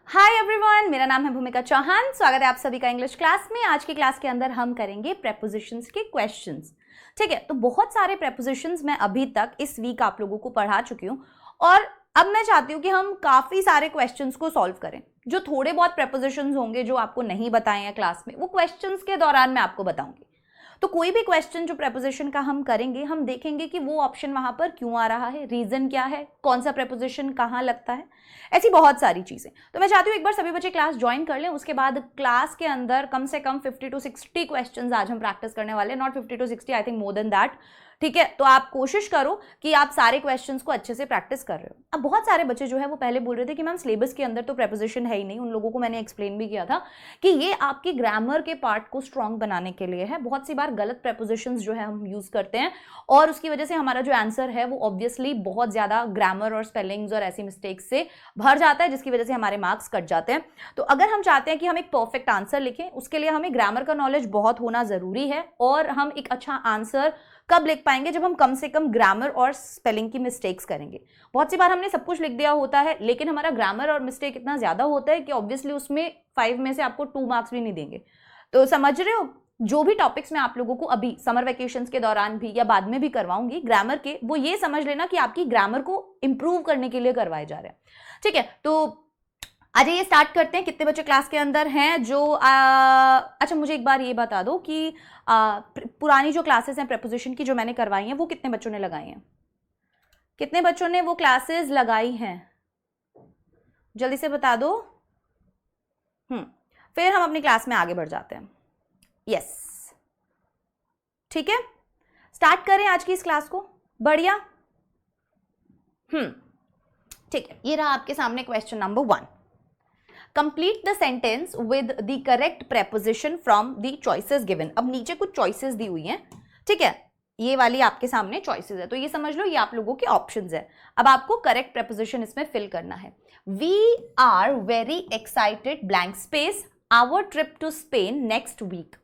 Hi everyone, मेरा नाम है भूमिका चौहान। स्वागत है आप सभी का इंग्लिश क्लास में। आज की क्लास के अंदर हम करेंगे प्रेपोजिशंस के क्वेश्चंस। ठीक है, तो बहुत सारे प्रेपोजिशंस मैं अभी तक इस वीक आप लोगों को पढ़ा चुकी हूँ और अब मैं चाहती हूँ कि हम काफ़ी सारे क्वेश्चंस को सॉल्व करें। जो थोड़े बहुत प्रेपोजिशंस होंगे जो आपको नहीं बताए हैं क्लास में, वो क्वेश्चंस के दौरान मैं आपको बताऊंगी। तो कोई भी क्वेश्चन जो प्रेपोजिशन का हम करेंगे, हम देखेंगे कि वो ऑप्शन वहां पर क्यों आ रहा है, रीजन क्या है, कौन सा प्रेपोजिशन कहाँ लगता है, ऐसी बहुत सारी चीजें। तो मैं चाहती हूँ एक बार सभी बच्चे क्लास ज्वाइन कर लें। उसके बाद क्लास के अंदर कम से कम 50 to 60 क्वेश्चंस आज हम प्रैक्टिस करने वाले हैं। Not 50 to 60, I think more than that. ठीक है, तो आप कोशिश करो कि आप सारे क्वेश्चंस को अच्छे से प्रैक्टिस कर रहे हो। अब बहुत सारे बच्चे जो है वो पहले बोल रहे थे कि मैम सिलेबस के अंदर तो प्रेपोजिशन है ही नहीं। उन लोगों को मैंने एक्सप्लेन भी किया था कि ये आपकी ग्रामर के पार्ट को स्ट्रॉन्ग बनाने के लिए है। बहुत सी बार गलत प्रेपोजिशंस जो है हम यूज करते हैं और उसकी वजह से हमारा जो आंसर है वो ऑब्वियसली बहुत ज्यादा ग्रामर और स्पेलिंग्स और ऐसी मिस्टेक्स से भर जाता है, जिसकी वजह से हमारे मार्क्स कट जाते हैं। तो अगर हम चाहते हैं कि हम एक परफेक्ट आंसर लिखें, उसके लिए हमें ग्रामर का नॉलेज बहुत होना जरूरी है। और हम एक अच्छा आंसर कब लिख पाएंगे? जब हम कम से कम ग्रामर और स्पेलिंग की मिस्टेक्स करेंगे। बहुत सी बार हमने सब कुछ लिख दिया होता है, लेकिन हमारा ग्रामर और मिस्टेक इतना ज्यादा होता है कि ऑब्वियसली उसमें 5 में से आपको 2 मार्क्स भी नहीं देंगे। तो समझ रहे हो, जो भी टॉपिक्स मैं आप लोगों को अभी समर वेकेशंस के दौरान भी या बाद में भी करवाऊंगी ग्रामर के, वो ये समझ लेना कि आपकी ग्रामर को इंप्रूव करने के लिए करवाए जा रहे हैं। ठीक है, तो आज ये स्टार्ट करते हैं। कितने बच्चे क्लास के अंदर हैं जो अच्छा मुझे एक बार ये बता दो कि पुरानी जो क्लासेस हैं प्रेपोजिशन की जो मैंने करवाई हैं, वो कितने बच्चों ने लगाई हैं? कितने बच्चों ने वो क्लासेस लगाई हैं? जल्दी से बता दो। फिर हम अपनी क्लास में आगे बढ़ जाते हैं। यस, ठीक है, स्टार्ट करें आज की इस क्लास को। बढ़िया। ठीक है, ये रहा आपके सामने question number 1। Complete the sentence with the correct preposition from the choices given. अब नीचे कुछ चॉइसेस दी हुई हैं। ठीक है, ये वाली आपके सामने चॉइसेस है, तो ये समझ लो ये आप लोगों के ऑप्शंस है। अब आपको करेक्ट प्रेपोजिशन इसमें फिल करना है। We are very excited blank space our trip to Spain next week.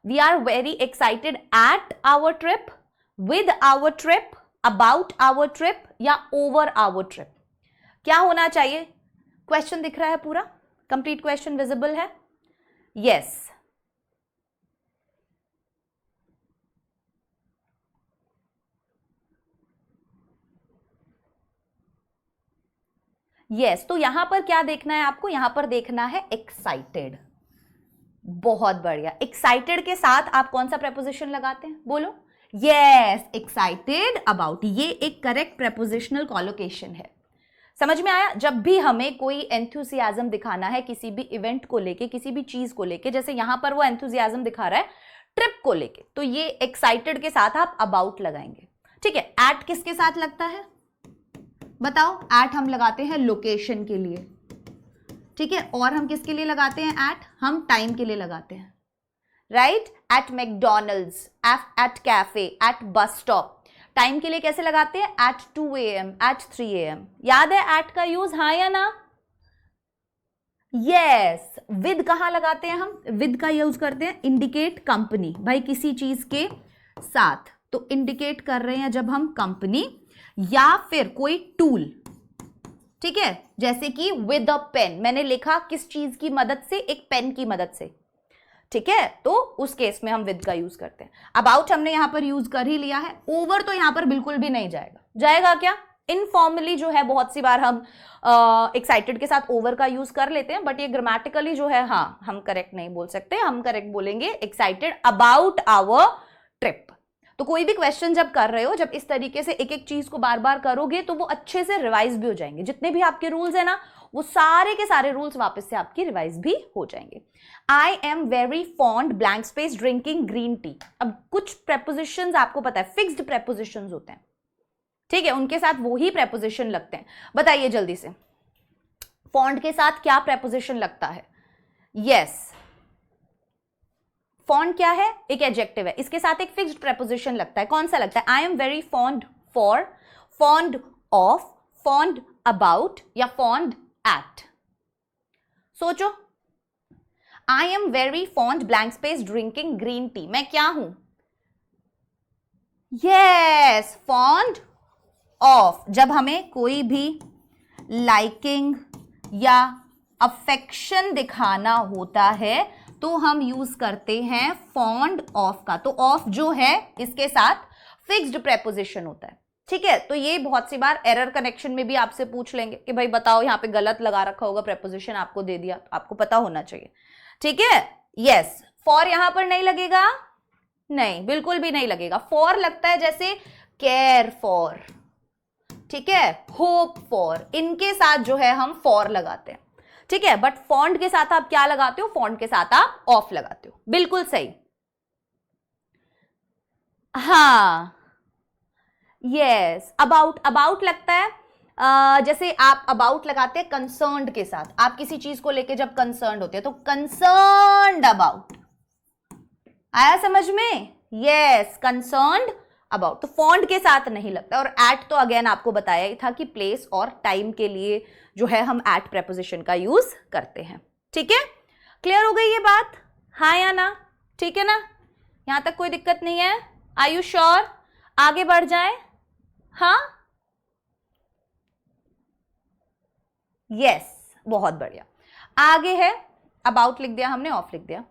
We are very excited at our trip, with our trip, about our trip या ओवर आवर ट्रिप। क्या होना चाहिए? Question दिख रहा है पूरा? कंप्लीट क्वेश्चन विजिबल है? Yes. Yes, तो यहां पर क्या देखना है आपको? यहां पर देखना है एक्साइटेड। बहुत बढ़िया। एक्साइटेड के साथ आप कौन सा प्रेपोजिशन लगाते हैं? बोलो। Yes, excited about. ये एक करेक्ट प्रेपोजिशनल कॉलोकेशन है। समझ में आया? जब भी हमें कोई एंथुसियाज्म दिखाना है किसी भी इवेंट को लेके, किसी भी चीज को लेके, जैसे यहां पर वो एंथुसियाज्म दिखा रहा है ट्रिप को लेके, तो ये एक्साइटेड के साथ आप अबाउट लगाएंगे। ठीक है, एट किसके साथ लगता है बताओ? एट हम लगाते हैं लोकेशन के लिए। ठीक है, और हम किसके लिए लगाते हैं एट? हम टाइम के लिए लगाते हैं, right? At McDonald's, at cafe, at bus stop. Time के लिए कैसे लगाते हैं? At 2 AM, at 3 AM। याद है एट का यूज? हाँ या ना? यस। विद कहां लगाते हैं हम? विद का यूज करते हैं इंडिकेट कंपनी, भाई किसी चीज के साथ। तो इंडिकेट कर रहे हैं जब हम कंपनी या फिर कोई टूल। ठीक है, जैसे कि विद अ पेन, मैंने लिखा किस चीज की मदद से? एक पेन की मदद से। ठीक है, तो उस केस में हम विद का यूज करते हैं। अबाउट हमने यहां पर यूज कर ही लिया है। ओवर तो यहां पर बिल्कुल भी नहीं जाएगा। जाएगा क्या? इनफॉर्मली जो है बहुत सी बार हम एक्साइटेड के साथ ओवर का यूज कर लेते हैं, बट ये ग्रामेटिकली जो है, हाँ, हम करेक्ट नहीं बोल सकते। हम करेक्ट बोलेंगे एक्साइटेड अबाउट आवर ट्रिप। तो कोई भी क्वेश्चन जब कर रहे हो, जब इस तरीके से एक एक चीज को बार बार करोगे तो वो अच्छे से रिवाइज भी हो जाएंगे। जितने भी आपके रूल्स है ना, वो सारे के सारे रूल्स वापस से आपकी रिवाइज भी हो जाएंगे। I am very fond blank space drinking green tea. अब कुछ प्रेपोजिशंस आपको पता है फिक्स्ड प्रेपोजिशंस होते हैं। ठीक है, उनके साथ वो ही प्रेपोजिशन लगते हैं। बताइए जल्दी से, फॉन्ड के साथ क्या प्रेपोजिशन लगता है? यस, फॉन्ड क्या है? एक एडजेक्टिव है, इसके साथ एक फिक्स्ड प्रेपोजिशन लगता है। कौन सा लगता है? I am very fond for, fond of, fond about या फॉन्ड एट। सोचो। I am very fond blank space drinking green tea, मैं क्या हूं? Yes, fond of. जब हमें कोई भी लाइकिंग या अफेक्शन दिखाना होता है तो हम यूज करते हैं फॉन्ड ऑफ का। तो ऑफ जो है इसके साथ फिक्स्ड प्रेपोजिशन होता है, ठीक है। तो ये बहुत सी बार एरर कनेक्शन में भी आपसे पूछ लेंगे कि भाई बताओ यहाँ पे गलत लगा रखा होगा, प्रेपोजिशन आपको दे दिया, तो आपको पता होना चाहिए, ठीक है। यस, फॉर यहां पर नहीं लगेगा, नहीं बिल्कुल भी नहीं लगेगा। फॉर लगता है जैसे केयर फॉर, ठीक है, होप फॉर, इनके साथ जो है हम फॉर लगाते हैं, ठीक है। बट फॉन्ट के साथ आप क्या लगाते हो? फॉन्ट के साथ आप ऑफ लगाते हो, बिल्कुल सही। हाँ, यस, अबाउट, अबाउट लगता है जैसे आप अबाउट लगाते हैं कंसर्न्ड के साथ, आप किसी चीज को लेके जब कंसर्न्ड होते हैं तो कंसर्न्ड अबाउट, आया समझ में? Yes, concerned about. तो फॉन्ट के साथ नहीं लगता। और एट तो अगेन आपको बताया ही था कि प्लेस और टाइम के लिए जो है हम एट प्रेपोजिशन का यूज करते हैं, ठीक है। क्लियर हो गई ये बात? हाँ या ना? ठीक है ना, यहां तक कोई दिक्कत नहीं है? Are you sure? आगे बढ़ जाए? हाँ, यस, बहुत बढ़िया। आगे है, अबाउट लिख दिया हमने, ऑफ लिख दिया।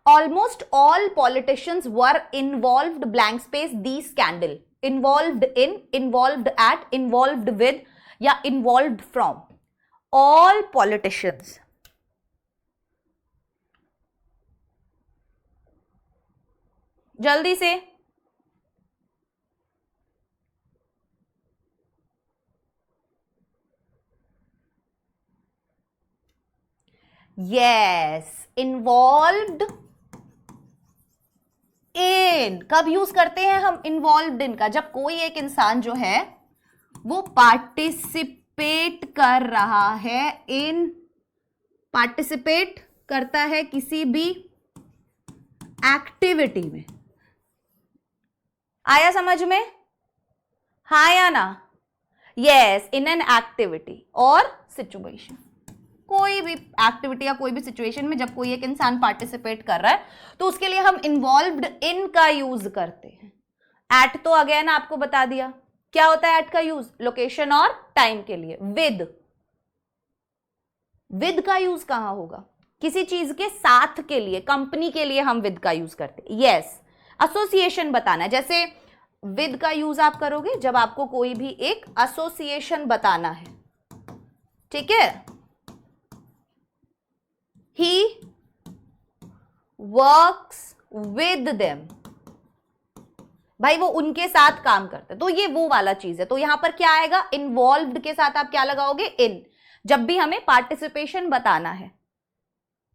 Almost all politicians were involved, blank space, the scandal. Involved in, involved at, involved with या इन्वॉल्व्ड फ्रॉम। ऑल पॉलिटिशियंस, जल्दी से। Yes, involved in. कब यूज करते हैं हम इन्वॉल्व्ड इन का? जब कोई एक इंसान जो है वो पार्टिसिपेट कर रहा है इन, पार्टिसिपेट करता है किसी भी एक्टिविटी में। आया समझ में? हाँ या ना? यस, इन एन एक्टिविटी और सिचुएशन। कोई भी एक्टिविटी या कोई भी सिचुएशन में जब कोई एक इंसान पार्टिसिपेट कर रहा है तो उसके लिए हम इन्वॉल्व्ड इन का यूज करते हैं। एट तो अगेन आपको बता दिया क्या होता है एट का यूज, लोकेशन और टाइम के लिए। विद का यूज कहां होगा? किसी चीज के साथ के लिए, कंपनी के लिए हम विद का यूज करते हैं। यस, एसोसिएशन बताना है, जैसे विद का यूज आप करोगे जब आपको कोई भी एक एसोसिएशन बताना है, ठीक है। He works with them, भाई वो उनके साथ काम करते हैं, तो ये वो वाला चीज है। तो यहां पर क्या आएगा? इन्वॉल्व्ड के साथ आप क्या लगाओगे? इन, जब भी हमें पार्टिसिपेशन बताना है,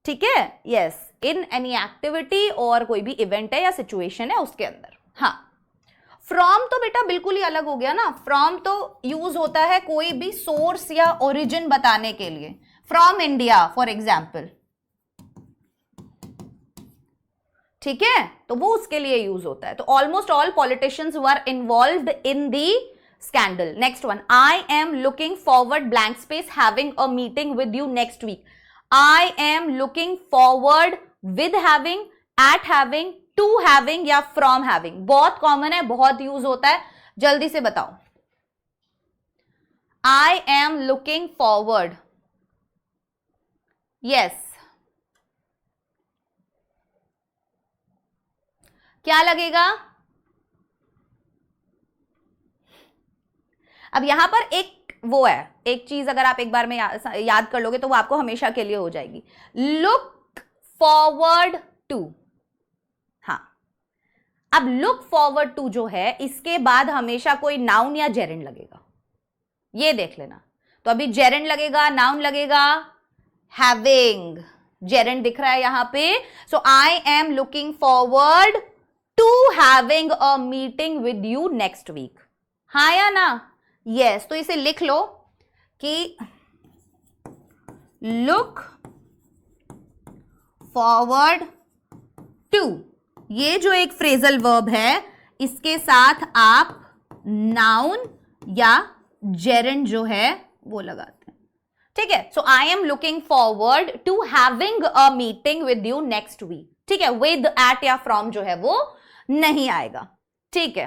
ठीक है। यस, इन एनी एक्टिविटी और कोई भी इवेंट है या सिचुएशन है उसके अंदर। हाँ, फ्रॉम तो बेटा बिल्कुल ही अलग हो गया ना। फ्रॉम तो यूज होता है कोई भी सोर्स या ओरिजिन बताने के लिए। फ्रॉम इंडिया फॉर एग्जाम्पल, ठीक है, तो वो उसके लिए यूज होता है। तो almost all politicians were involved in the scandal. Next one, I am looking forward, blank space, having a meeting with you next week. I am looking forward, with having, at having, to having या from having. बहुत common है, बहुत use होता है, जल्दी से बताओ। I am looking forward, yes, क्या लगेगा? अब यहां पर एक वो है, एक चीज अगर आप एक बार में याद कर लोगे तो वो आपको हमेशा के लिए हो जाएगी। Look forward to. हाँ, अब लुक फॉरवर्ड टू जो है इसके बाद हमेशा कोई नाउन या जेरेंड लगेगा, ये देख लेना। तो अभी जेरेंड लगेगा, नाउन लगेगा, हैविंग, जेरेंड दिख रहा है यहां पे। So I am looking forward to having a meeting with you next week. हाँ या ना? यस, तो इसे लिख लो कि लुक फॉरवर्ड टू, ये जो एक फ्रेजल वर्ब है इसके साथ आप नाउन या जेरेंड जो है वो लगाते हैं, ठीक है। So I am looking forward to having a meeting with you next week, ठीक है। विद, एट या फ्रॉम जो है वो नहीं आएगा, ठीक है।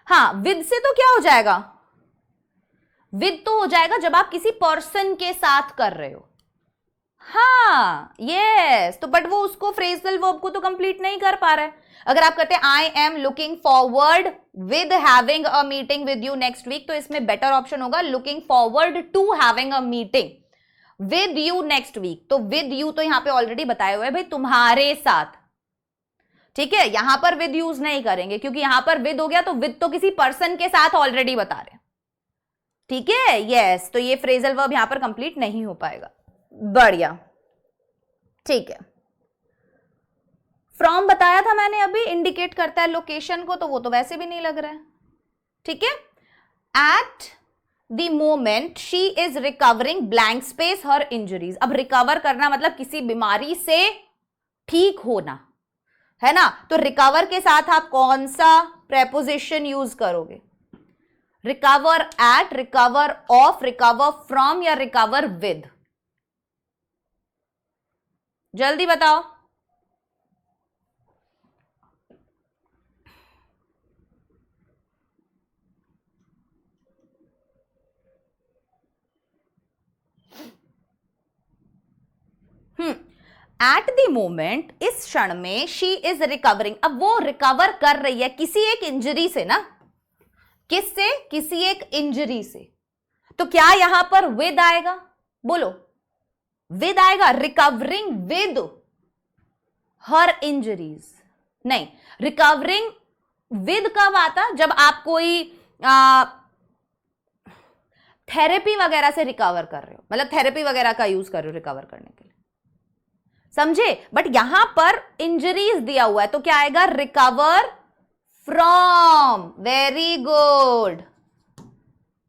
हाँ, विद से तो क्या हो जाएगा? विद तो हो जाएगा जब आप किसी पर्सन के साथ कर रहे हो। हाँ यस, तो बट वो उसको फ्रेजल वर्ब को तो कंप्लीट नहीं कर पा रहा है। अगर आप कहते हैं I am looking forward with having a meeting with you next week, तो इसमें बेटर ऑप्शन होगा looking forward to having a meeting with you next week. तो विद यू तो यहां पे ऑलरेडी बताया हुआ है भाई, तुम्हारे साथ, ठीक है। यहां पर विद यूज नहीं करेंगे क्योंकि यहां पर विद हो गया, तो विद तो किसी पर्सन के साथ ऑलरेडी बता रहे हैं, ठीक है। यस, तो ये फ्रेजल वर्ब यहां पर कंप्लीट नहीं हो पाएगा। बढ़िया, ठीक है। फ्रॉम बताया था मैंने अभी, इंडिकेट करता है लोकेशन को, तो वो तो वैसे भी नहीं लग रहा है, ठीक है। At the moment she is recovering blank space her injuries. अब रिकवर करना मतलब किसी बीमारी से ठीक होना, है ना। तो रिकवर के साथ आप कौन सा प्रेपोजिशन यूज करोगे? Recover at, recover of, recover from या रिकवर विद? जल्दी बताओ। एट द मोमेंट, इस क्षण में, शी इज रिकवरिंग। अब वो रिकवर कर रही है किसी एक इंजरी से ना, किससे? किसी एक इंजरी से। तो क्या यहां पर विद आएगा? बोलो, विद आएगा? रिकवरिंग विद हर इंजरीज नहीं, रिकवरिंग विद कब आता? जब आप कोई थेरेपी वगैरह से रिकवर कर रहे हो, मतलब थेरेपी वगैरह का यूज कर रहे हो रिकवर करने के लिए, समझे। बट यहां पर इंजरीज दिया हुआ है, तो क्या आएगा? Recover from. Very good,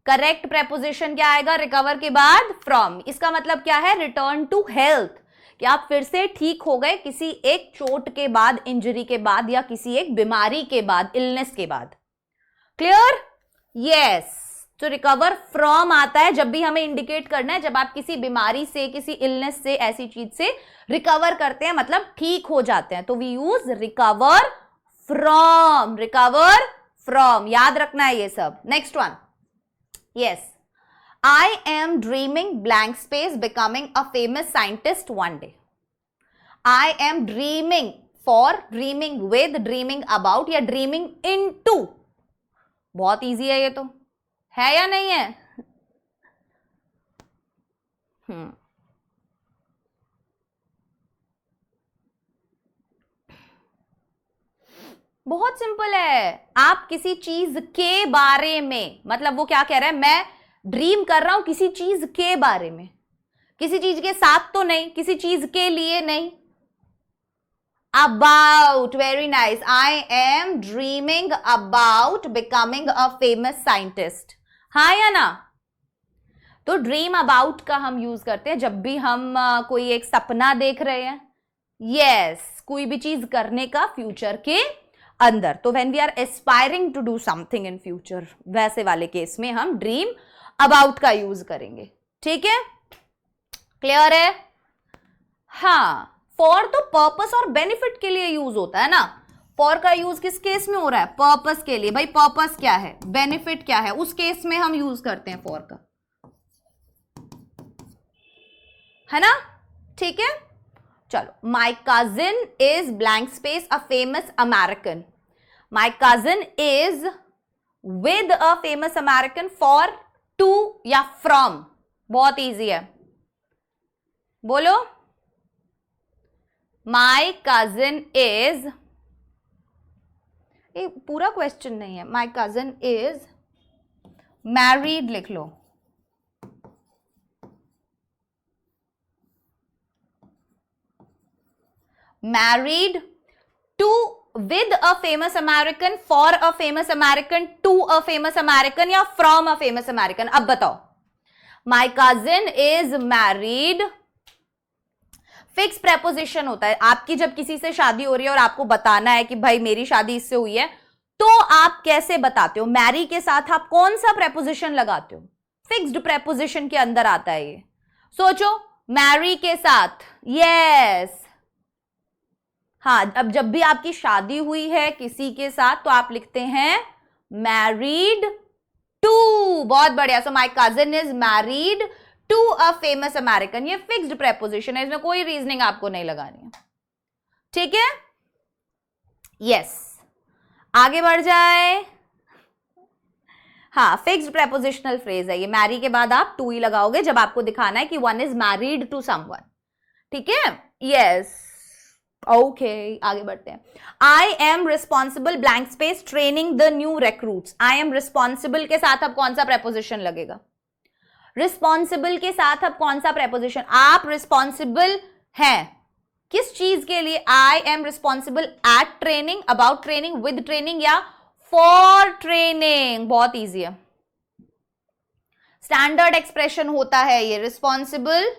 correct preposition क्या आएगा रिकवर के बाद? फ्रॉम। इसका मतलब क्या है? रिटर्न टू हेल्थ, कि आप फिर से ठीक हो गए किसी एक चोट के बाद, इंजरी के बाद, या किसी एक बीमारी के बाद, इलनेस के बाद। क्लियर? यस। तो रिकवर फ्रॉम आता है जब भी हमें इंडिकेट करना है, जब आप किसी बीमारी से, किसी इलनेस से, ऐसी चीज से रिकवर करते हैं, मतलब ठीक हो जाते हैं, तो we use recover from. Recover from, याद रखना है ये सब। Next one, yes, I am dreaming blank space becoming a famous scientist one day. I am dreaming, for, dreaming with, dreaming about या ड्रीमिंग इनटू। बहुत इजी है ये तो, है या नहीं है? बहुत सिंपल है। आप किसी चीज के बारे में, मतलब वो क्या कह रहा है? मैं ड्रीम कर रहा हूं किसी चीज के बारे में, किसी चीज के साथ तो नहीं, किसी चीज के लिए नहीं। About, very nice. I am dreaming about becoming a famous scientist, हाँ या ना? तो ड्रीम अबाउट का हम यूज करते हैं जब भी हम कोई एक सपना देख रहे हैं, यस, कोई भी चीज करने का फ्यूचर के अंदर। तो when we are aspiring to do something in future, वैसे वाले केस में हम ड्रीम अबाउट का यूज करेंगे, ठीक है। क्लियर है? हाँ, फॉर तो पर्पस और बेनिफिट के लिए यूज होता है ना। फॉर का यूज किस केस में हो रहा है? पर्पस के लिए। भाई पर्पस क्या है, बेनिफिट क्या है, उस केस में हम यूज करते हैं फॉर का, है ना, ठीक है। चलो, my cousin is blank space a famous American. My cousin is with a famous American, for, to या फ्रॉम? बहुत इजी है, बोलो। माई कजिन इज, ये पूरा क्वेश्चन नहीं है, माई कजिन इज मैरिड लिख लो। Married to, with a famous American, for a famous American, to a famous American या फ्रॉम अ फेमस अमेरिकन? अब बताओ। My cousin is married, fix preposition होता है। आपकी जब किसी से शादी हो रही है और आपको बताना है कि भाई मेरी शादी इससे हुई है, तो आप कैसे बताते हो? मैरी के साथ आप कौन सा प्रेपोजिशन लगाते हो? फिक्स्ड प्रेपोजिशन के अंदर आता है ये। सोचो, मैरी के साथ, यस। हाँ, अब जब भी आपकी शादी हुई है किसी के साथ, तो आप लिखते हैं मैरिड टू, बहुत बढ़िया। So my cousin is married to a famous American, ये फिक्स्ड प्रेपोजिशन है, इसमें कोई रीजनिंग आपको नहीं लगानी है, ठीक है। यस, आगे बढ़ जाए। हाँ, फिक्स्ड प्रेपोजिशनल फ्रेज है ये, मैरी के बाद आप टू ही लगाओगे जब आपको दिखाना है कि one is married to someone, ठीक है। यस, ओके, आगे बढ़ते हैं। I am responsible blank space training the new recruits. I am responsible के साथ अब कौन सा प्रेपोजिशन लगेगा? रिस्पॉन्सिबल के साथ अब कौन सा प्रेपोजिशन? आप रिस्पॉन्सिबल हैं किस चीज के लिए? I am responsible at training, about training, with training या फॉर ट्रेनिंग? बहुत इजी है, स्टैंडर्ड एक्सप्रेशन होता है ये, रिस्पॉन्सिबल,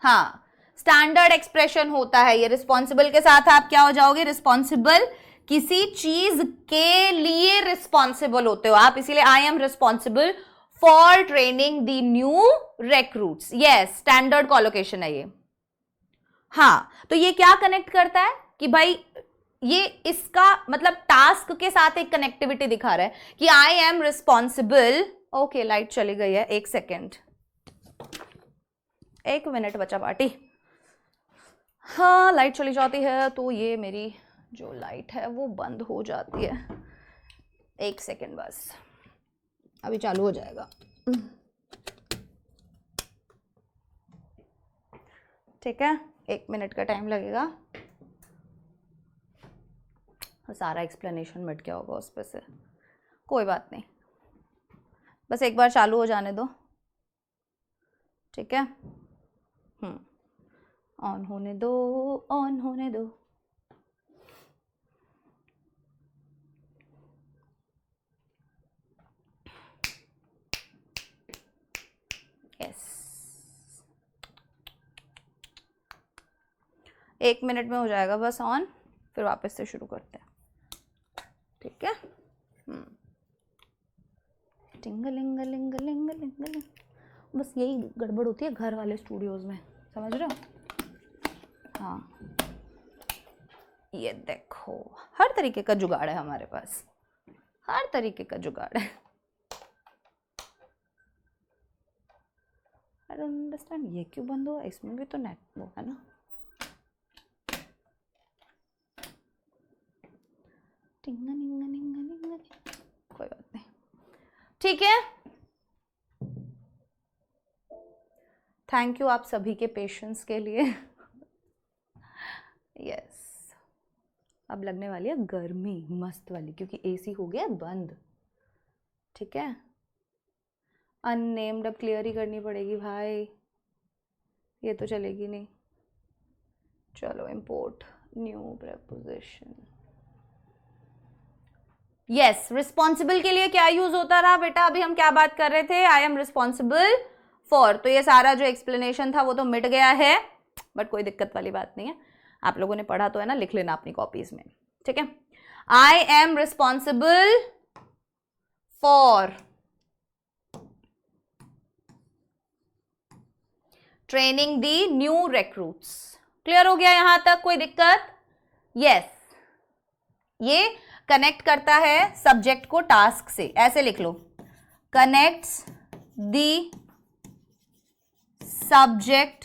हाँ स्टैंडर्ड एक्सप्रेशन होता है ये। रिस्पॉन्सिबल के साथ आप क्या हो जाओगे? रिस्पॉन्सिबल, किसी चीज के लिए रिस्पॉन्सिबल होते हो आप, इसीलिए आई am responsible for training the new recruits. Yes, standard collocation है ये। हाँ, तो ये क्या कनेक्ट करता है कि भाई ये इसका मतलब टास्क के साथ एक कनेक्टिविटी दिखा रहा है कि आई एम रिस्पॉन्सिबल। ओके, लाइट चली गई है, एक सेकेंड, एक मिनट बचा पार्टी। हाँ, लाइट चली जाती है तो ये मेरी जो लाइट है वो बंद हो जाती है, एक सेकेंड बस, अभी चालू हो जाएगा। ठीक है, 1 मिनट का टाइम लगेगा, सारा एक्सप्लेनेशन मिट गया होगा उस पर से, कोई बात नहीं, बस एक बार चालू हो जाने दो, ठीक है। ऑन होने दो, ऑन होने दो। यस, 1 मिनट में हो जाएगा बस ऑन, फिर वापस से शुरू करते हैं, ठीक है। टिंगलिंगलिंगलिंगलिंगलिंग, बस यही गड़बड़ होती है घर वाले स्टूडियोज में, समझ रहे हो? हाँ, ये देखो, हर तरीके का जुगाड़ है हमारे पास, हर तरीके का जुगाड़ है। आई डोंट अंडरस्टैंड, ये क्यों बंद हुआ? इसमें भी तो नेट वो है ना। कोई बात नहीं, ठीक है। थैंक यू आप सभी के पेशेंस के लिए। यस, अब लगने वाली है गर्मी मस्त वाली, क्योंकि एसी हो गया बंद, ठीक है। अननेम्ड अब क्लियर ही करनी पड़ेगी भाई, ये तो चलेगी नहीं। चलो, import new preposition. Yes, responsible के लिए क्या यूज होता रहा बेटा? अभी हम क्या बात कर रहे थे? आई एम रिस्पॉन्सिबल फॉर, तो ये सारा जो एक्सप्लेनेशन था वो तो मिट गया है, बट कोई दिक्कत वाली बात नहीं है, आप लोगों ने पढ़ा तो है ना, लिख लेना अपनी कॉपीज में, ठीक है। आई am responsible for training the new recruits. Clear हो गया यहां तक? कोई दिक्कत? यस, ये कनेक्ट करता है सब्जेक्ट को टास्क से, ऐसे लिख लो, connects the subject,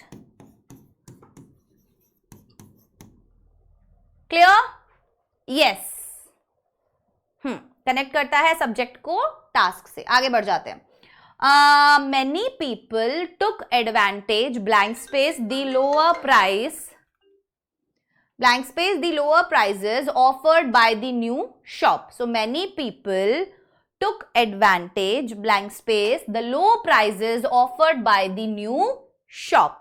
clear? Yes, connect करता है सब्जेक्ट को टास्क से। आगे बढ़ जाते हैं। many people took advantage blank space the lower price blank space the lower prices offered by the new shop. So many people took advantage blank space the low prices offered by the new shop.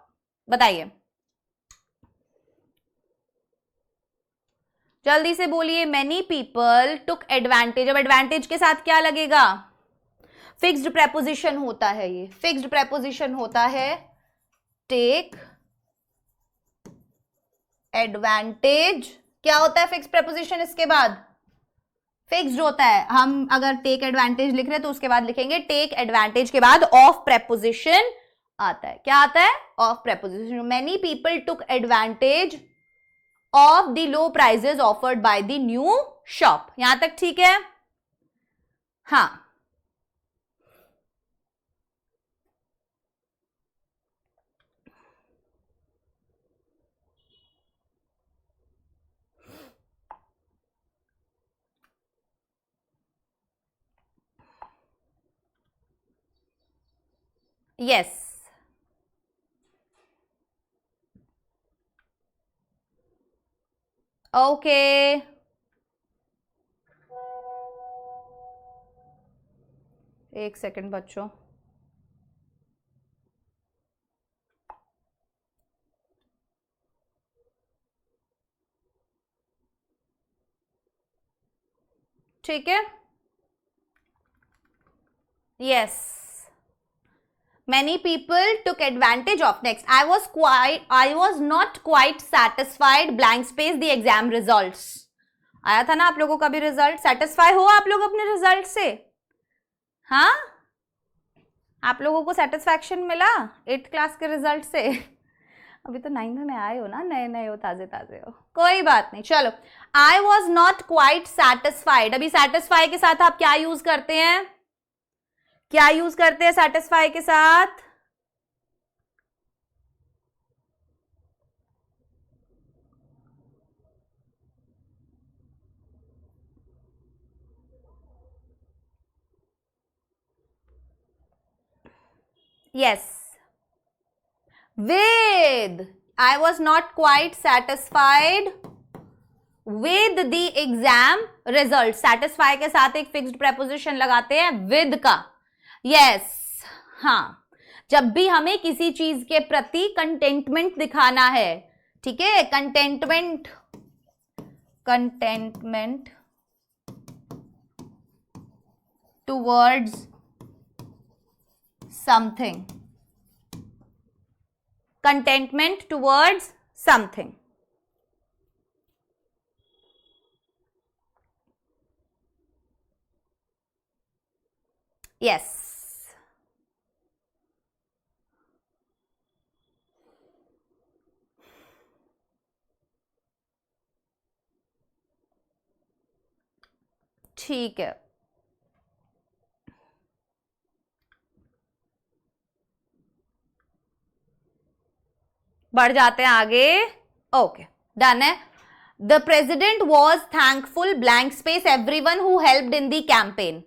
बताइए जल्दी से बोलिए। many people took advantage, अब advantage के साथ क्या लगेगा? Fixed preposition होता है ये, फिक्स्ड प्रेपोजिशन होता है टेक एडवांटेज। क्या होता है फिक्स्ड प्रेपोजिशन? इसके बाद फिक्स्ड होता है, हम अगर टेक एडवांटेज लिख रहे हैं तो उसके बाद लिखेंगे टेक एडवांटेज के बाद ऑफ प्रेपोजिशन आता है। क्या आता है? Of preposition. Many people took advantage of the low prices offered by the new shop. यहां तक ठीक है? हाँ, यस, ओके, एक सेकंड बच्चों। ठीक है, yes, many people took advantage of. Next, I was not quite satisfied blank space the exam results. आया था ना आप लोगों का भी रिजल्ट? सेटिस्फाई हो आप लोग अपने रिजल्ट से? हाँ, आप लोगों को सेटिस्फैक्शन मिला 8th क्लास के रिजल्ट से? अभी तो 9th में आए हो ना, नए नए हो, ताजे ताजे हो, कोई बात नहीं। चलो, I was not quite satisfied. अभी सेटिस्फाई के साथ आप क्या यूज करते हैं? क्या यूज करते हैं सेटिस्फाई के साथ? Yes, with. I was not quite satisfied with the exam result. satisfy के साथ एक फिक्स्ड preposition लगाते हैं with का। yes, हाँ, जब भी हमें किसी चीज के प्रति कंटेंटमेंट दिखाना है, ठीक है, containment towards something, contentment towards something. Yes, ठीक है, बढ़ जाते हैं आगे। ओके, डन है। The president was thankful blank space everyone who helped in the campaign.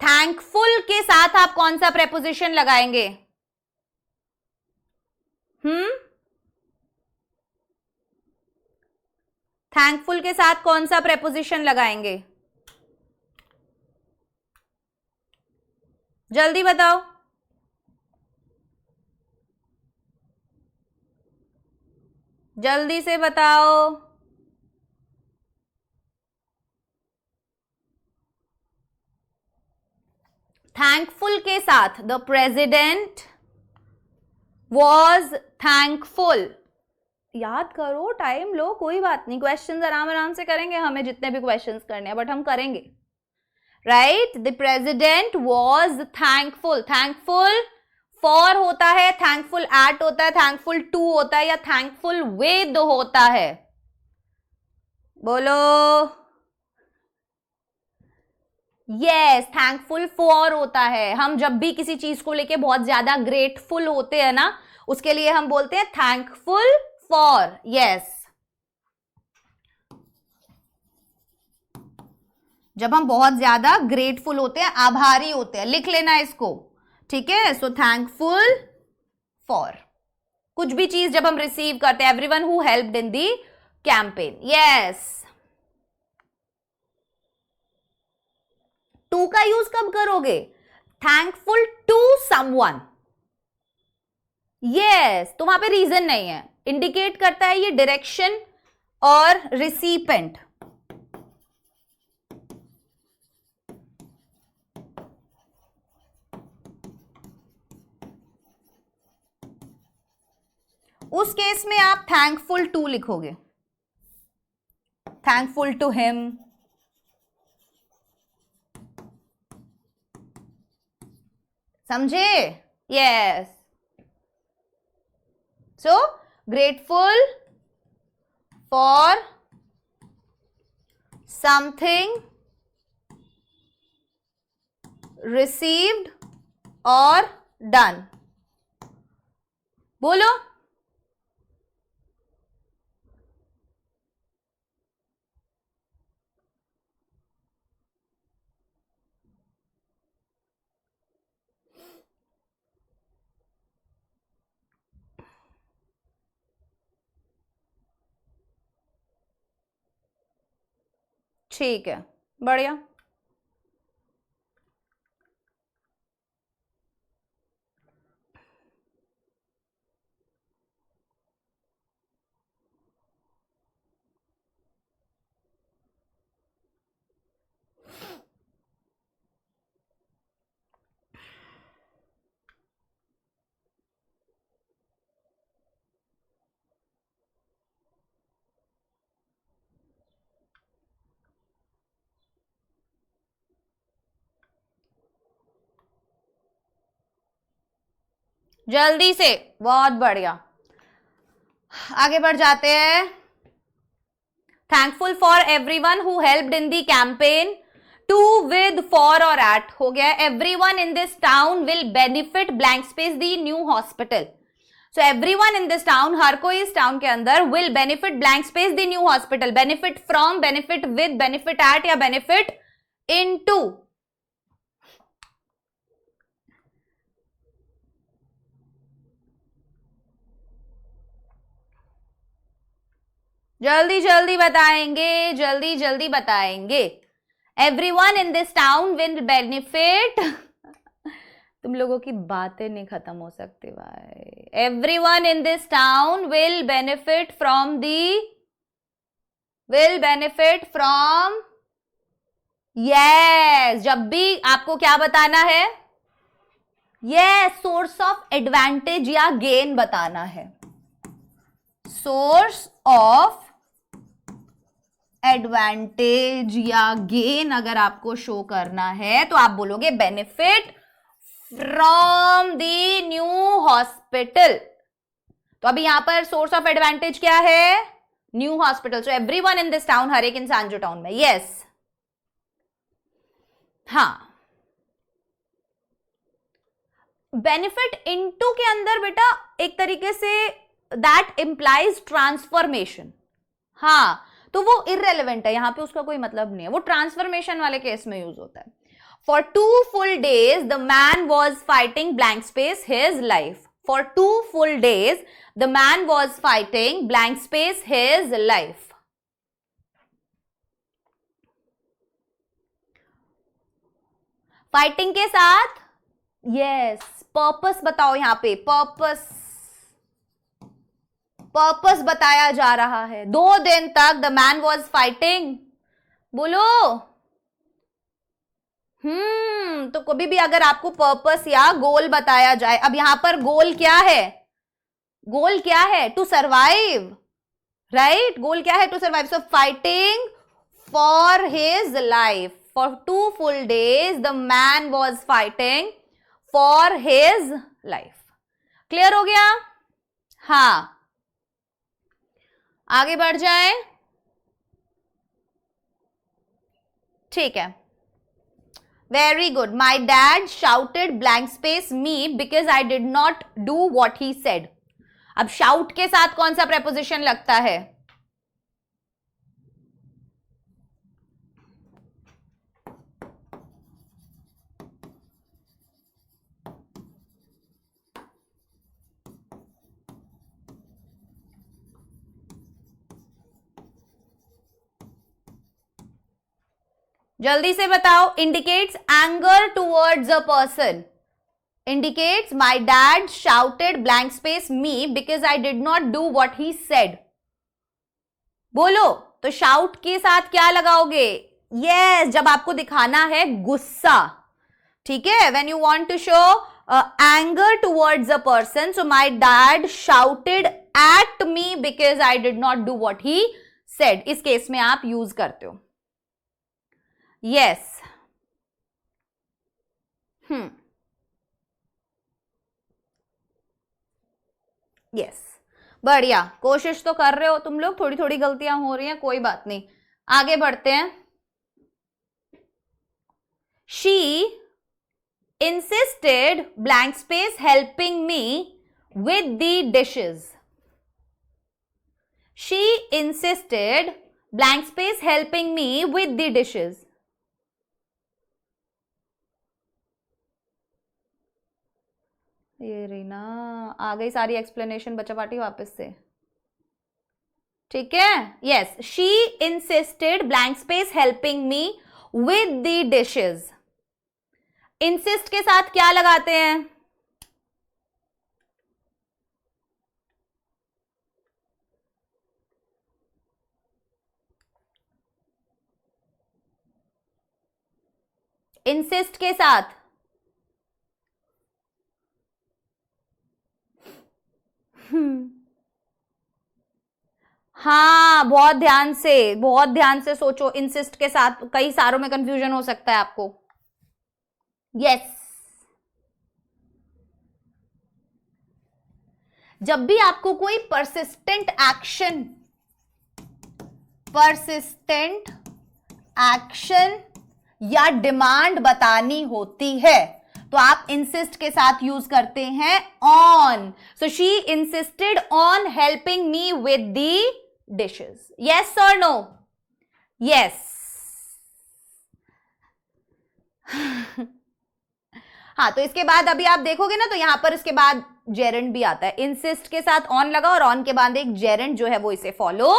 Thankful के साथ आप कौन सा प्रेपोजिशन लगाएंगे? थैंकफुल के साथ कौन सा प्रेपोजिशन लगाएंगे? जल्दी बताओ, जल्दी से बताओ। थैंकफुल के साथ द प्रेसिडेंट वॉज थैंकफुल। याद करो, टाइम लो, कोई बात नहीं, क्वेश्चंस आराम आराम से करेंगे, हमें जितने भी क्वेश्चंस करने हैं, बट हम करेंगे। Right, the president was thankful. Thankful for होता है, थैंकफुल एट होता है, थैंकफुल टू होता है, या थैंकफुल विद होता है? बोलो। यस, थैंकफुल फॉर होता है। हम जब भी किसी चीज को लेके बहुत ज्यादा ग्रेटफुल होते हैं ना, उसके लिए हम बोलते हैं थैंकफुल फॉर। यस, जब हम बहुत ज्यादा ग्रेटफुल होते हैं, आभारी होते हैं, लिख लेना इसको, ठीक है। सो थैंकफुल फॉर कुछ भी चीज जब हम रिसीव करते हैं, everyone who helped in the campaign. Yes, to का यूज कब करोगे? Thankful to someone. यस, तो वहां पे रीजन नहीं है, इंडिकेट करता है ये डायरेक्शन और रिसीपेंट। उस केस में आप थैंकफुल टू लिखोगे, थैंकफुल टू हिम। समझे? Yes, so grateful for something received और डन। बोलो। ठीक है, बढ़िया। जल्दी से, बहुत बढ़िया। आगे बढ़ जाते हैं। Thankful for everyone who helped in the campaign. To with for और एट हो गया। Everyone in this town will benefit blank space the new hospital. So everyone in this town, हर कोई इस टाउन के अंदर, will benefit blank space the new hospital. Benefit from, benefit with, benefit at या benefit into. जल्दी जल्दी बताएंगे, जल्दी जल्दी बताएंगे। Everyone in this town will benefit. तुम लोगों की बातें नहीं खत्म हो सकती भाई। Everyone in this town will benefit from yes. जब भी आपको क्या बताना है, यस, सोर्स ऑफ एडवांटेज या गेन बताना है। सोर्स ऑफ एडवांटेज या गेन अगर आपको शो करना है तो आप बोलोगे benefit from the new hospital. तो अभी यहां पर सोर्स ऑफ एडवांटेज क्या है? New hospital. So everyone in this town, हर एक इंसान जो टाउन में, यस। हाँ, बेनिफिट इनटू के अंदर बेटा एक तरीके से दैट इंप्लाइज ट्रांसफॉर्मेशन। हाँ, तो वो इररेलेवेंट है, यहां पे उसका कोई मतलब नहीं है, वो ट्रांसफॉर्मेशन वाले केस में यूज होता है। For 2 full days, the man was fighting blank space his life. For 2 full days, the man was fighting blank space his life. Fighting के साथ यस पर्पस बताओ। यहां पे पर्पस बताया जा रहा है। 2 दिन तक द मैन वॉज फाइटिंग। बोलो। तो कभी भी अगर आपको पर्पस या गोल बताया जाए, अब यहां पर गोल क्या है? गोल क्या है? To survive, right? गोल क्या है? To survive. So fighting for his life. For 2 full days the man was fighting for his life. Clear हो गया? हाँ, आगे बढ़ जाए। ठीक है, very good. My dad shouted blank space me because I did not do what he said. अब shout के साथ कौन सा प्रेपोजिशन लगता है? जल्दी से बताओ। Indicates anger towards a person. Indicates my dad shouted blank space me because I did not do what he said. बोलो। तो शाउट के साथ क्या लगाओगे? यस, जब आपको दिखाना है गुस्सा। ठीक है, when you want to show anger towards a person, so my dad shouted at me because I did not do what he said. इस केस में आप यूज करते हो यस। यस, बढ़िया। कोशिश तो कर रहे हो तुम लोग, थोड़ी थोड़ी गलतियां हो रही हैं, कोई बात नहीं। आगे बढ़ते हैं। She insisted blank space helping me with the dishes. She insisted blank space helping me with the dishes. ये रही ना, आ गई सारी एक्सप्लेनेशन बच्चा पार्टी वापस से, ठीक है. Yes, she insisted blank space helping me with the dishes. Insist के साथ क्या लगाते हैं? इंसिस्ट के साथ हाँ, बहुत ध्यान से सोचो. इंसिस्ट के साथ कई सारों में कंफ्यूजन हो सकता है आपको. यस, जब भी आपको कोई परसिस्टेंट एक्शन या डिमांड बतानी होती है तो आप इंसिस्ट के साथ यूज करते हैं on. So she insisted on helping me with the dishes. Yes और नो? यस. हाँ, तो इसके बाद अभी आप देखोगे ना, तो यहां पर इसके बाद जेरेंड भी आता है. इंसिस्ट के साथ ऑन लगा और ऑन के बाद एक जेरेंड जो है वो इसे फॉलो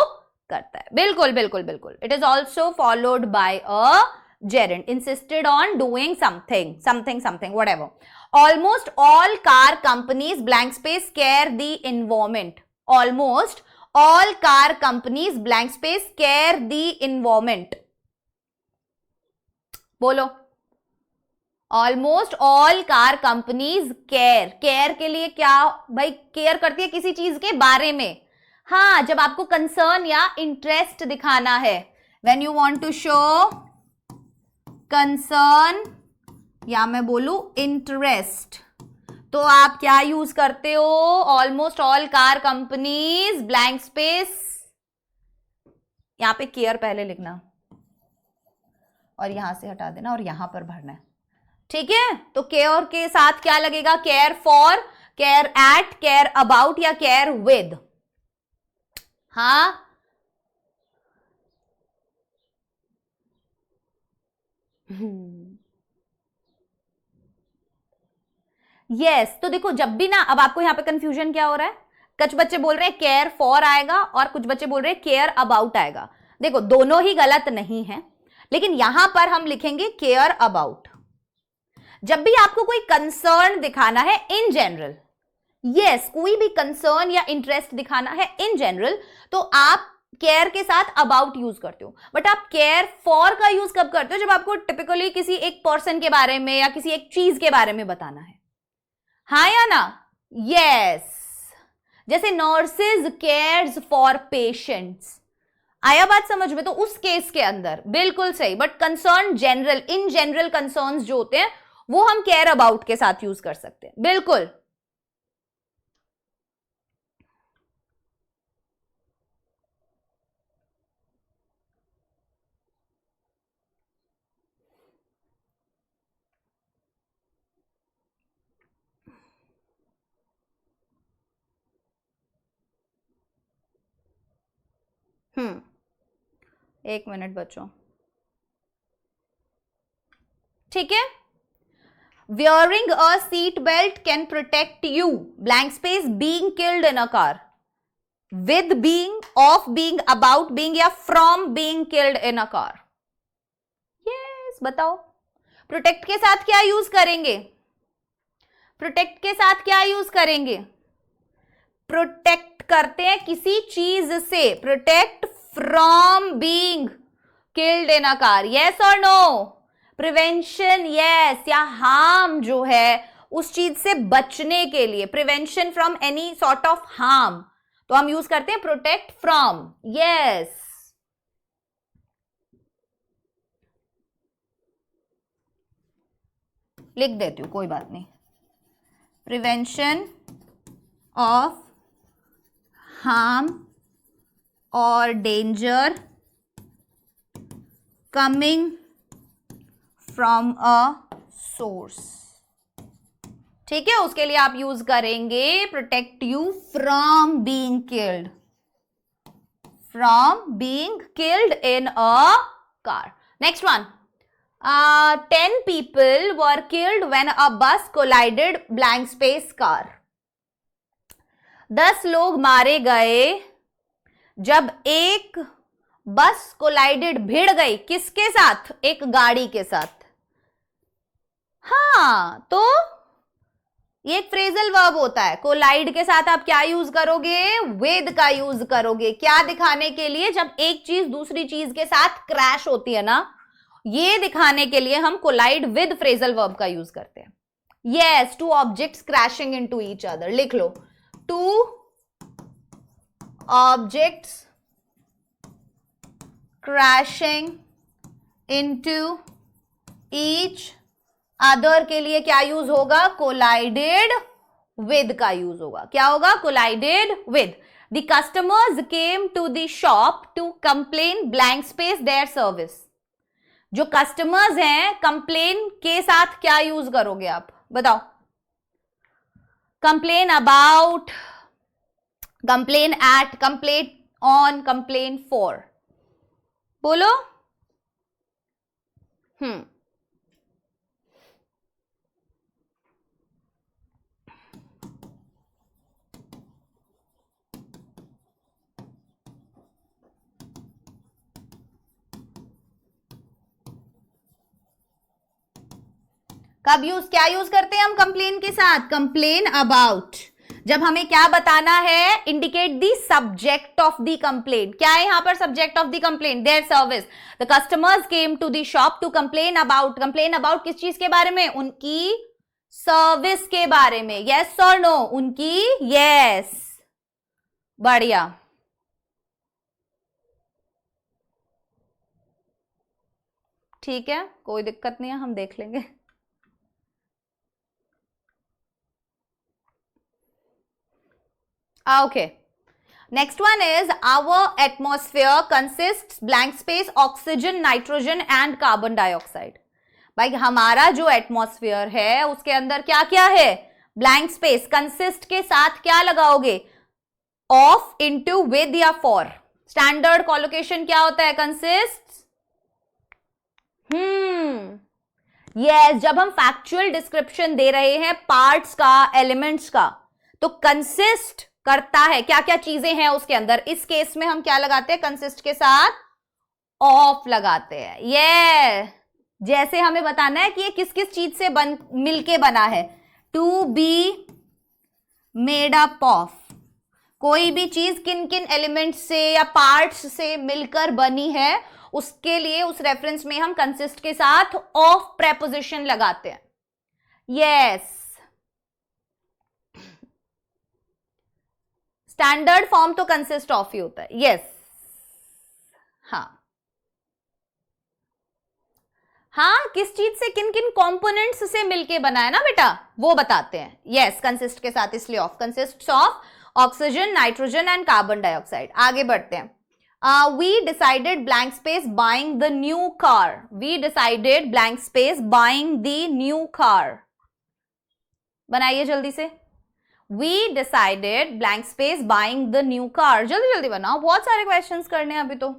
करता है. बिल्कुल बिल्कुल बिल्कुल. It is also followed by a gerund. Insisted on doing something, whatever. Almost all car companies blank space care the environment. Almost all car companies blank space care the environment. बोलो. Almost all car companies care के लिए क्या भाई? Care करती है किसी चीज के बारे में. हाँ, जब आपको कंसर्न या इंटरेस्ट दिखाना है, when you want to show concern या मैं बोलूं इंटरेस्ट, तो आप क्या यूज करते हो? Almost all car companies blank space, यहां पे केयर पहले लिखना और यहां से हटा देना और यहां पर भरना है, ठीक है. तो केयर के साथ क्या लगेगा? Care for, care at, care about या केयर विद. हाँ, यस. तो देखो, जब भी ना, अब आपको यहां पे कंफ्यूजन क्या हो रहा है? कुछ बच्चे बोल रहे हैं केयर फॉर आएगा और कुछ बच्चे बोल रहे हैं केयर अबाउट आएगा. देखो, दोनों ही गलत नहीं है, लेकिन यहां पर हम लिखेंगे केयर अबाउट. जब भी आपको कोई कंसर्न दिखाना है इन जनरल, यस, कोई भी कंसर्न या इंटरेस्ट दिखाना है इन जनरल, तो आप केयर के साथ अबाउट यूज करते हो. बट आप केयर फॉर का यूज कब करते हो? जब आपको टिपिकली किसी एक पर्सन के बारे में या किसी एक चीज के बारे में बताना है. हाँ या ना? यस. जैसे नर्सेज केयर्स फॉर पेशेंट्स. आया बात समझ में? तो उस केस के अंदर बिल्कुल सही. But concern general, in general concerns जो होते हैं वो हम केयर अबाउट के साथ यूज कर सकते हैं. बिल्कुल. एक मिनट बच्चों, ठीक है. Wearing a seat belt can protect you, blank space, being killed in a car. With being, of being, about being या from being killed in a car. Yes, बताओ. प्रोटेक्ट के साथ क्या यूज करेंगे? प्रोटेक्ट के साथ क्या यूज करेंगे? प्रोटेक्ट करते हैं किसी चीज से. Protect from being killed in a car. Yes और नो? प्रिवेंशन, यस, या हार्म जो है उस चीज से बचने के लिए, prevention from any sort of harm, तो हम यूज करते हैं प्रोटेक्ट फ्रॉम. यस. लिख देती हूं, कोई बात नहीं. प्रिवेंशन ऑफ हार्म और danger coming from a source. ठीक है, उसके लिए आप यूज करेंगे protect you from being killed, from being killed in a car. Next one, 10 people were killed when a bus collided blank space car. 10 लोग मारे गए जब एक बस कोलाइडेड, भिड़ गई, किसके साथ? एक गाड़ी के साथ. हाँ, तो ये एक फ्रेजल वर्ब होता है. कोलाइड के साथ आप क्या यूज करोगे? विद का यूज करोगे. क्या दिखाने के लिए? जब एक चीज दूसरी चीज के साथ क्रैश होती है ना, ये दिखाने के लिए हम कोलाइड विद फ्रेजल वर्ब का यूज करते हैं. Yes, two objects crashing into each other. लिख लो, two objects crashing into each other के लिए क्या यूज होगा? कोलाइडेड विद का यूज होगा. क्या होगा? Collided with. The customers came to the shop to complain blank space their service. जो कस्टमर्स हैं, कंप्लेन के साथ क्या यूज करोगे आप? बताओ. Complain about, complain at, complain on, complain for. बोलो. कब क्या यूज करते हैं हम कंप्लेन के साथ? Complain about. जब हमें क्या बताना है? Indicate the subject of the complain. क्या है यहां पर subject of the complain? Their service. The customers came to the shop to complain about. Complain about किस चीज के बारे में? उनकी सर्विस के बारे में. यस और नो? उनकी. यस, बढ़िया. ठीक है, कोई दिक्कत नहीं है, हम देख लेंगे. Okay. Next one is our atmosphere consists blank space oxygen, nitrogen and carbon dioxide. भाई हमारा जो एटमॉस्फेयर है उसके अंदर क्या क्या है? Blank space. कंसिस्ट के साथ क्या लगाओगे? ऑफ, इनटू, विद या फॉर. स्टैंडर्ड कॉलोकेशन क्या होता है? कंसिस्ट. यस, जब हम फैक्चुअल डिस्क्रिप्शन दे रहे हैं पार्ट्स का, एलिमेंट्स का, तो कंसिस्ट करता है क्या क्या चीजें हैं उसके अंदर. इस केस में हम क्या लगाते हैं? कंसिस्ट के साथ ऑफ लगाते हैं. ये जैसे हमें बताना है कि ये किस किस चीज से मिलके बना है. To be made up of. कोई भी चीज किन किन एलिमेंट्स से या पार्ट्स से मिलकर बनी है, उसके लिए उस रेफरेंस में हम कंसिस्ट के साथ ऑफ प्रेपोजिशन लगाते हैं. यस, स्टैंडर्ड फॉर्म तो कंसिस्ट ऑफ ही होता है. यस. हाँ, किस चीज से, किन किन कंपोनेंट्स से मिलके बना है ना बेटा, वो बताते हैं. यस, कंसिस्ट के साथ इसलिए of. Consist of oxygen, nitrogen and carbon dioxide. आगे बढ़ते हैं. We decided blank space buying the new car. We decided blank space buying the new car. बनाइए जल्दी से. We decided blank space buying the new car. जल्दी जल्दी बनाओ, बहुत सारे क्वेश्चंस करने हैं अभी तो.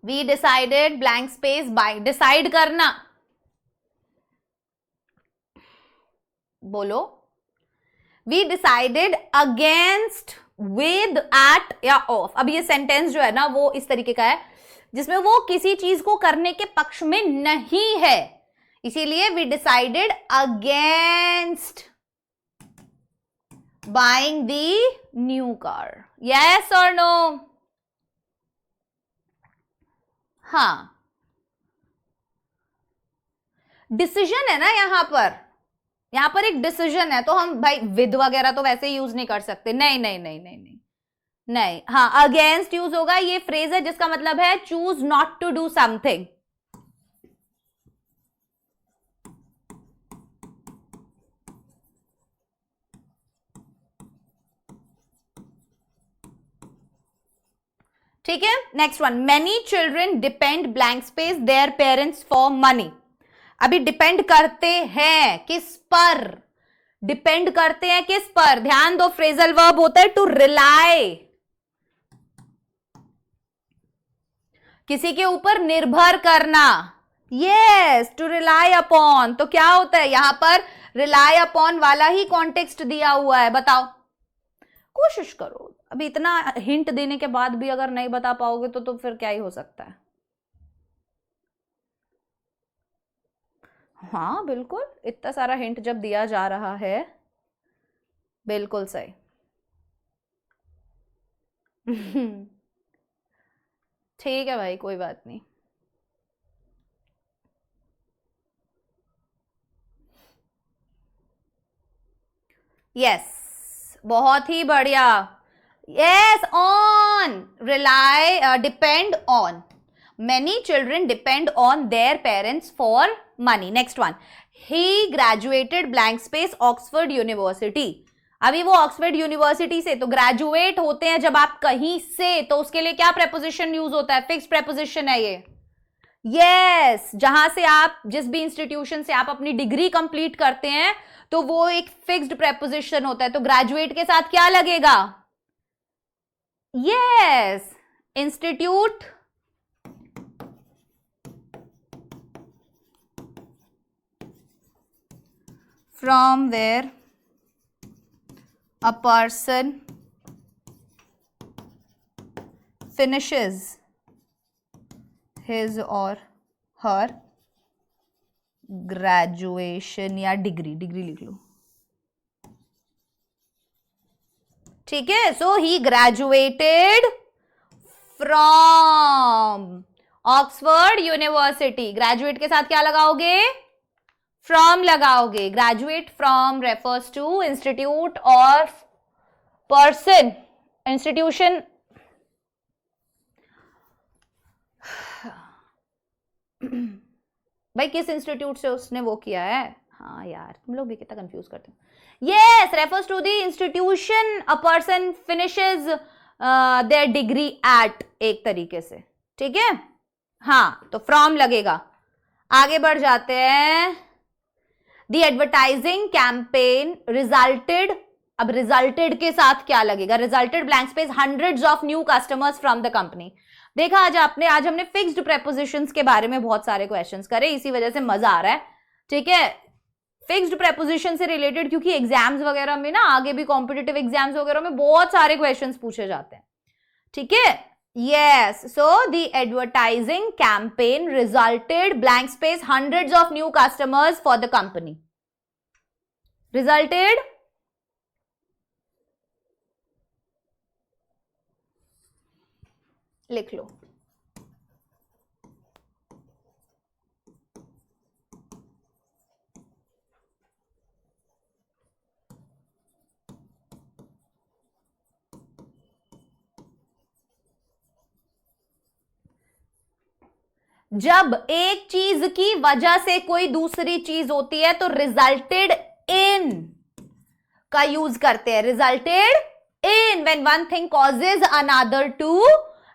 We decided blank space by. Decide करना. बोलो. We decided against, with, at या of. अब ये सेंटेंस जो है ना वो इस तरीके का है जिसमें वो किसी चीज को करने के पक्ष में नहीं है, इसीलिए we decided against buying the new car. Yes or no? हाँ, डिसीजन है ना यहां पर एक डिसीजन है, तो हम भाई विद वगैरह तो वैसे ही यूज नहीं कर सकते. नहीं नहीं नहीं नहीं नहीं, नहीं, हाँ, अगेंस्ट यूज होगा। ये फ्रेज है जिसका मतलब है choose not to do something. ठीक है, next one, many children depend blank space their parents for money. अभी डिपेंड करते हैं किस पर? डिपेंड करते हैं किस पर? ध्यान दो, फ्रेजल वर्ब होता है टू रिलाई, किसी के ऊपर निर्भर करना। Yes, to rely upon. तो क्या होता है यहां पर? रिलाई अपॉन वाला ही कॉन्टेक्स्ट दिया हुआ है। बताओ, कोशिश करो। अभी इतना हिंट देने के बाद भी अगर नहीं बता पाओगे तो फिर क्या ही हो सकता है। हाँ बिल्कुल, इतना सारा हिंट जब दिया जा रहा है, बिल्कुल सही। ठीक है भाई, कोई बात नहीं। यस, बहुत ही बढ़िया। Yes, on, rely, depend on. Many children depend on their parents for money. Next one, he graduated blank space Oxford university. अभी वो ऑक्सफोर्ड यूनिवर्सिटी से, तो ग्रेजुएट होते हैं जब आप कहीं से, तो उसके लिए क्या प्रेपोजिशन यूज होता है? फिक्स्ड प्रेपोजिशन है ये। यस, जहां से आप, जिस भी इंस्टीट्यूशन से आप अपनी डिग्री कंप्लीट करते हैं, तो वो एक फिक्स्ड प्रेपोजिशन होता है। तो ग्रेजुएट के साथ क्या लगेगा? Yes, institute from where a person finishes his or her graduation या डिग्री लिख लो। ठीक है, so he graduated from Oxford University. Graduate के साथ क्या लगाओगे? फ्रॉम लगाओगे। Graduate from refers to institute और पर्सन, इंस्टीट्यूशन। भाई किस इंस्टीट्यूट से उसने वो किया है? हाँ यार, तुम लोग भी कितना कंफ्यूज करते हो। Yes, refers to the institution a person finishes their degree at, एक तरीके से। ठीक है, हाँ, तो फ्रॉम लगेगा। आगे बढ़ जाते हैं। The advertising campaign resulted. अब रिजल्टेड के साथ क्या लगेगा? Resulted blank space hundreds of new customers from the company. देखा, आज हमने फिक्स्ड प्रेपोजिशंस के बारे में बहुत सारे क्वेश्चंस करे, इसी वजह से मजा आ रहा है। ठीक है, फिक्स्ड प्रेपोजिशन से रिलेटेड, क्योंकि एग्जाम्स वगैरह में ना, आगे भी कॉम्पिटिटिव एग्जाम्स वगैरह में बहुत सारे क्वेश्चंस पूछे जाते हैं। ठीक है, yes, so the advertising campaign resulted blank space hundreds of new customers for the company. Resulted, लिख लो। जब एक चीज की वजह से कोई दूसरी चीज होती है तो रिजल्टेड इन का यूज करते हैं। Resulted in when one thing causes another to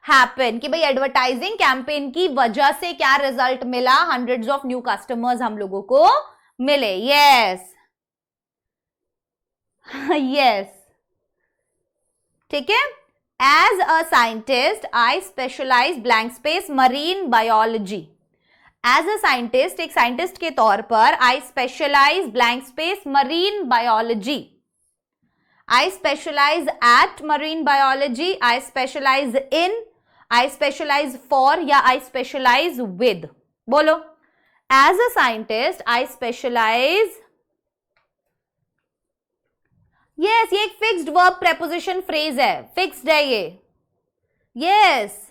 happen, कि भाई एडवर्टाइजिंग कैंपेन की वजह से क्या रिजल्ट मिला? हंड्रेड्स ऑफ न्यू कस्टमर्स हम लोगों को मिले। यस, यस, ठीक है। As a scientist I specialise blank space marine biology. As a scientist, एक साइंटिस्ट के तौर पर, I specialise blank space marine biology. I specialise at marine biology, I specialise in, I specialise for, या I specialise with. बोलो, as a scientist I specialise. Yes, ये एक fixed verb preposition phrase है, fixed है ये। Yes,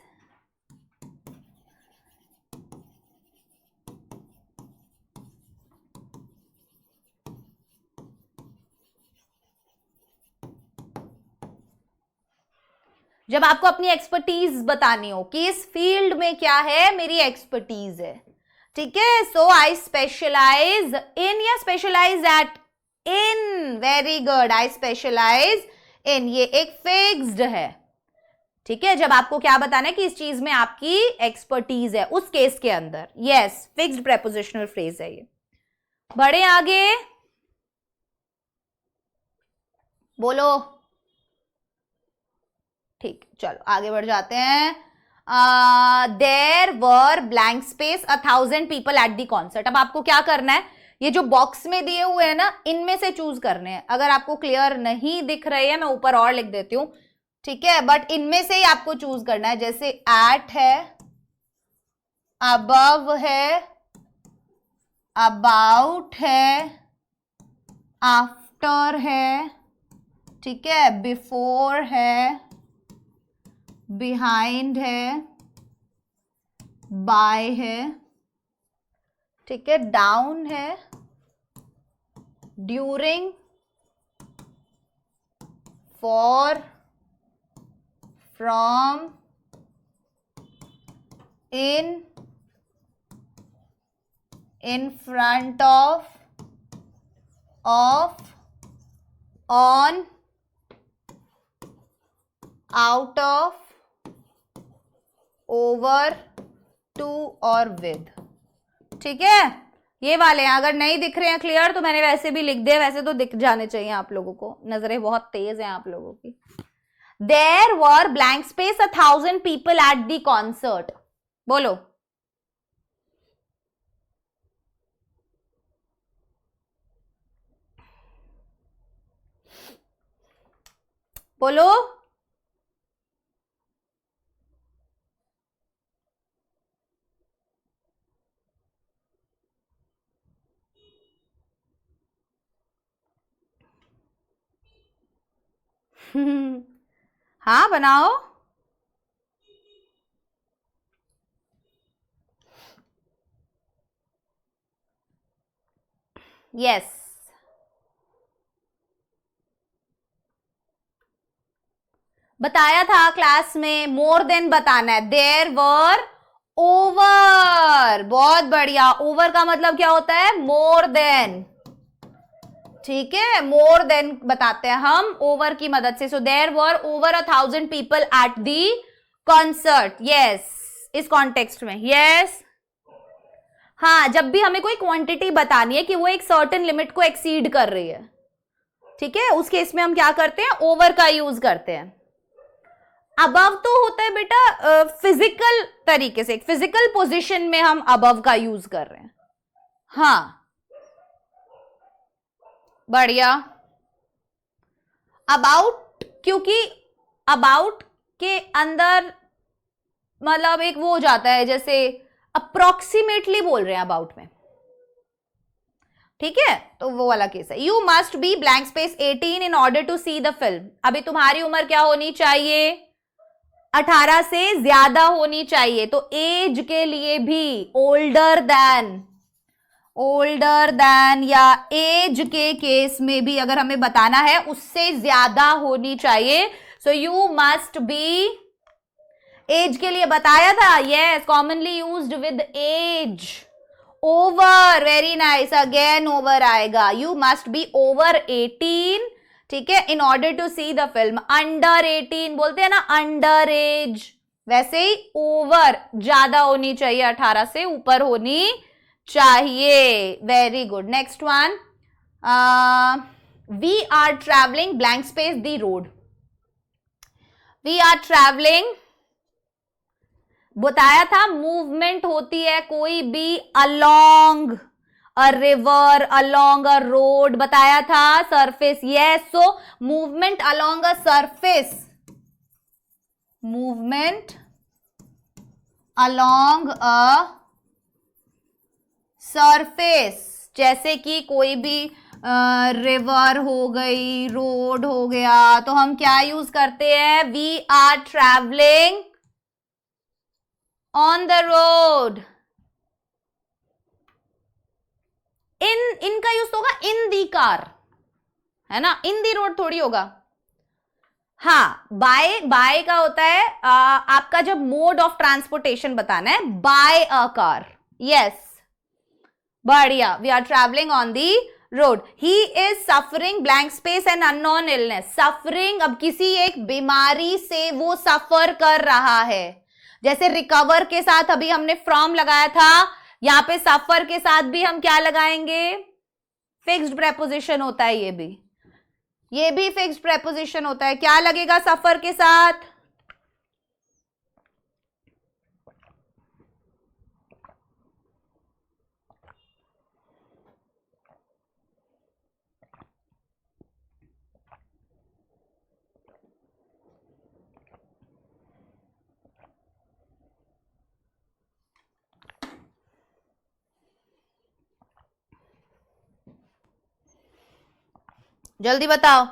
जब आपको अपनी एक्सपर्टीज बतानी हो कि इस फील्ड में क्या है मेरी एक्सपर्टीज है, ठीक है। सो आई स्पेशलाइज इन या स्पेशलाइज एट इन, वेरी गुड, आई स्पेशलाइज इन, ये एक फिक्स्ड है, ठीक है। जब आपको क्या बताना है कि इस चीज में आपकी एक्सपर्टीज है, उस केस के अंदर, यस, फिक्स्ड प्रेपोजिशनल फ्रेज है ये। बढ़े आगे, बोलो, ठीक, चलो आगे बढ़ जाते हैं। There were blank space 1000 people at the concert. अब आपको क्या करना है, ये जो बॉक्स में दिए हुए हैं ना, इनमें से चूज करने हैं। अगर आपको क्लियर नहीं दिख रही है, मैं ऊपर और लिख देती हूं, ठीक है, बट इनमें से ही आपको चूज करना है। जैसे एट है, अबव है, अबाउट है, आफ्टर है, ठीक है, बिफोर है, बिहाइंड है, बाय है, ठीक है, डाउन है, during, for, from, in front of, on, out of, over, to और विद, ठीक है। ये वाले हैं, अगर नहीं दिख रहे हैं क्लियर तो मैंने वैसे भी लिख दिया, वैसे तो दिख जाने चाहिए आप लोगों को, नजरें बहुत तेज हैं आप लोगों की। There were blank space 1000 people at the concert, बोलो, बोलो, हाँ बनाओ, यस, बताया था क्लास में, मोर देन बताना है। देयर वर ओवर, बहुत बढ़िया, ओवर का मतलब क्या होता है, मोर देन, ठीक है, मोर देन बताते हैं हम ओवर की मदद से। So there were over 1000 people at the concert, yes, इस कॉन्टेक्स्ट में, यस। हाँ, जब भी हमें कोई क्वांटिटी बतानी है कि वो एक सर्टेन लिमिट को एक्सीड कर रही है, ठीक है, उस केस में हम क्या करते हैं, ओवर का यूज करते हैं। अबव तो होता है बेटा फिजिकल तरीके से, फिजिकल पोजीशन में हम अबव का यूज कर रहे हैं, हाँ, बढ़िया। अबाउट, क्योंकि अबाउट के अंदर मतलब एक वो हो जाता है, जैसे अप्रोक्सीमेटली बोल रहे हैं अबाउट में, ठीक है, तो वो वाला केस है। You must be blank space 18 in order to see the film. अभी तुम्हारी उम्र क्या होनी चाहिए, 18 से ज्यादा होनी चाहिए, तो एज के लिए भी ओल्डर देन या एज के केस में भी अगर हमें बताना है उससे ज्यादा होनी चाहिए। So you must be, age के लिए बताया था, yes, commonly used with age. Over, very nice, again over आएगा, यू मस्ट बी ओवर 18, ठीक है, in order to see the film. Under 18 बोलते हैं ना, अंडर एज, वैसे ही ओवर ज्यादा होनी चाहिए, 18 से ऊपर होनी चाहिए, very good. Next one, we are travelling blank space the road. We are travelling, बताया था मूवमेंट होती है कोई भी along a river, along a road, बताया था, surface, yes. So movement along a surface, movement along a surface, जैसे कि कोई भी रिवर हो गई, रोड हो गया, तो हम क्या यूज करते हैं, we are travelling on the road. इनका यूज होगा इन दी कार, है ना, इन दी रोड थोड़ी होगा, हाँ, बाय बाय का होता है आपका जब मोड ऑफ ट्रांसपोर्टेशन बताना है, बाय अ कार। यस, बढ़िया। We are travelling on the road. He is suffering blank space and unknown illness. Suffering, अब किसी एक बीमारी से वो सफर कर रहा है। जैसे रिकवर के साथ अभी हमने फ्रॉम लगाया था, यहां पे सफर के साथ भी हम क्या लगाएंगे? फिक्स्ड प्रेपोजिशन होता है। ये भी फिक्स्ड प्रेपोजिशन होता है। क्या लगेगा सफर के साथ? जल्दी बताओ।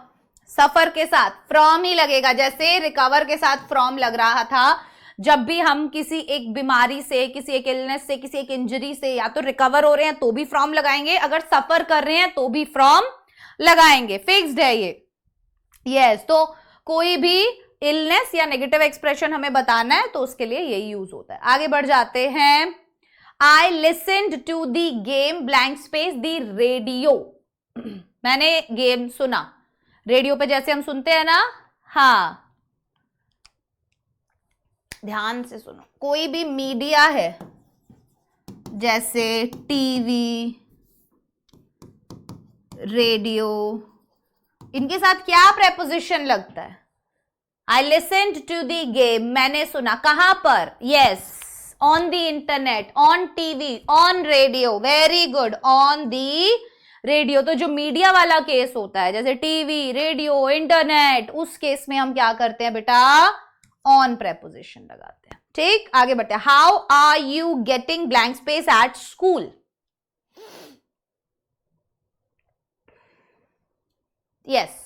सफर के साथ फ्रॉम ही लगेगा, जैसे रिकवर के साथ फ्रॉम लग रहा था। जब भी हम किसी एक बीमारी से, किसी एक इलनेस से, किसी एक इंजरी से या तो रिकवर हो रहे हैं तो भी फ्रॉम लगाएंगे, अगर सफर कर रहे हैं तो भी फ्रॉम लगाएंगे। फिक्स्ड है ये। यस, तो कोई भी इलनेस या नेगेटिव एक्सप्रेशन हमें बताना है तो उसके लिए यही यूज होता है। आगे बढ़ जाते हैं। I listened to the game blank space the radio. मैंने गेम सुना। रेडियो पे जैसे हम सुनते हैं ना, हाँ, ध्यान से सुनो। कोई भी मीडिया है जैसे टीवी, रेडियो, इनके साथ क्या प्रेपोजिशन लगता है? आई लिसन्ड टू द गेम, मैंने सुना। कहां पर? Yes, on the internet, on TV, on radio. Very good, on the radio. तो जो मीडिया वाला केस होता है, जैसे टीवी, रेडियो, इंटरनेट, उस केस में हम क्या करते हैं बेटा? ऑन प्रेपोजिशन लगाते हैं। ठीक, आगे बढ़ते हैं। How are you getting blank space at school? Yes,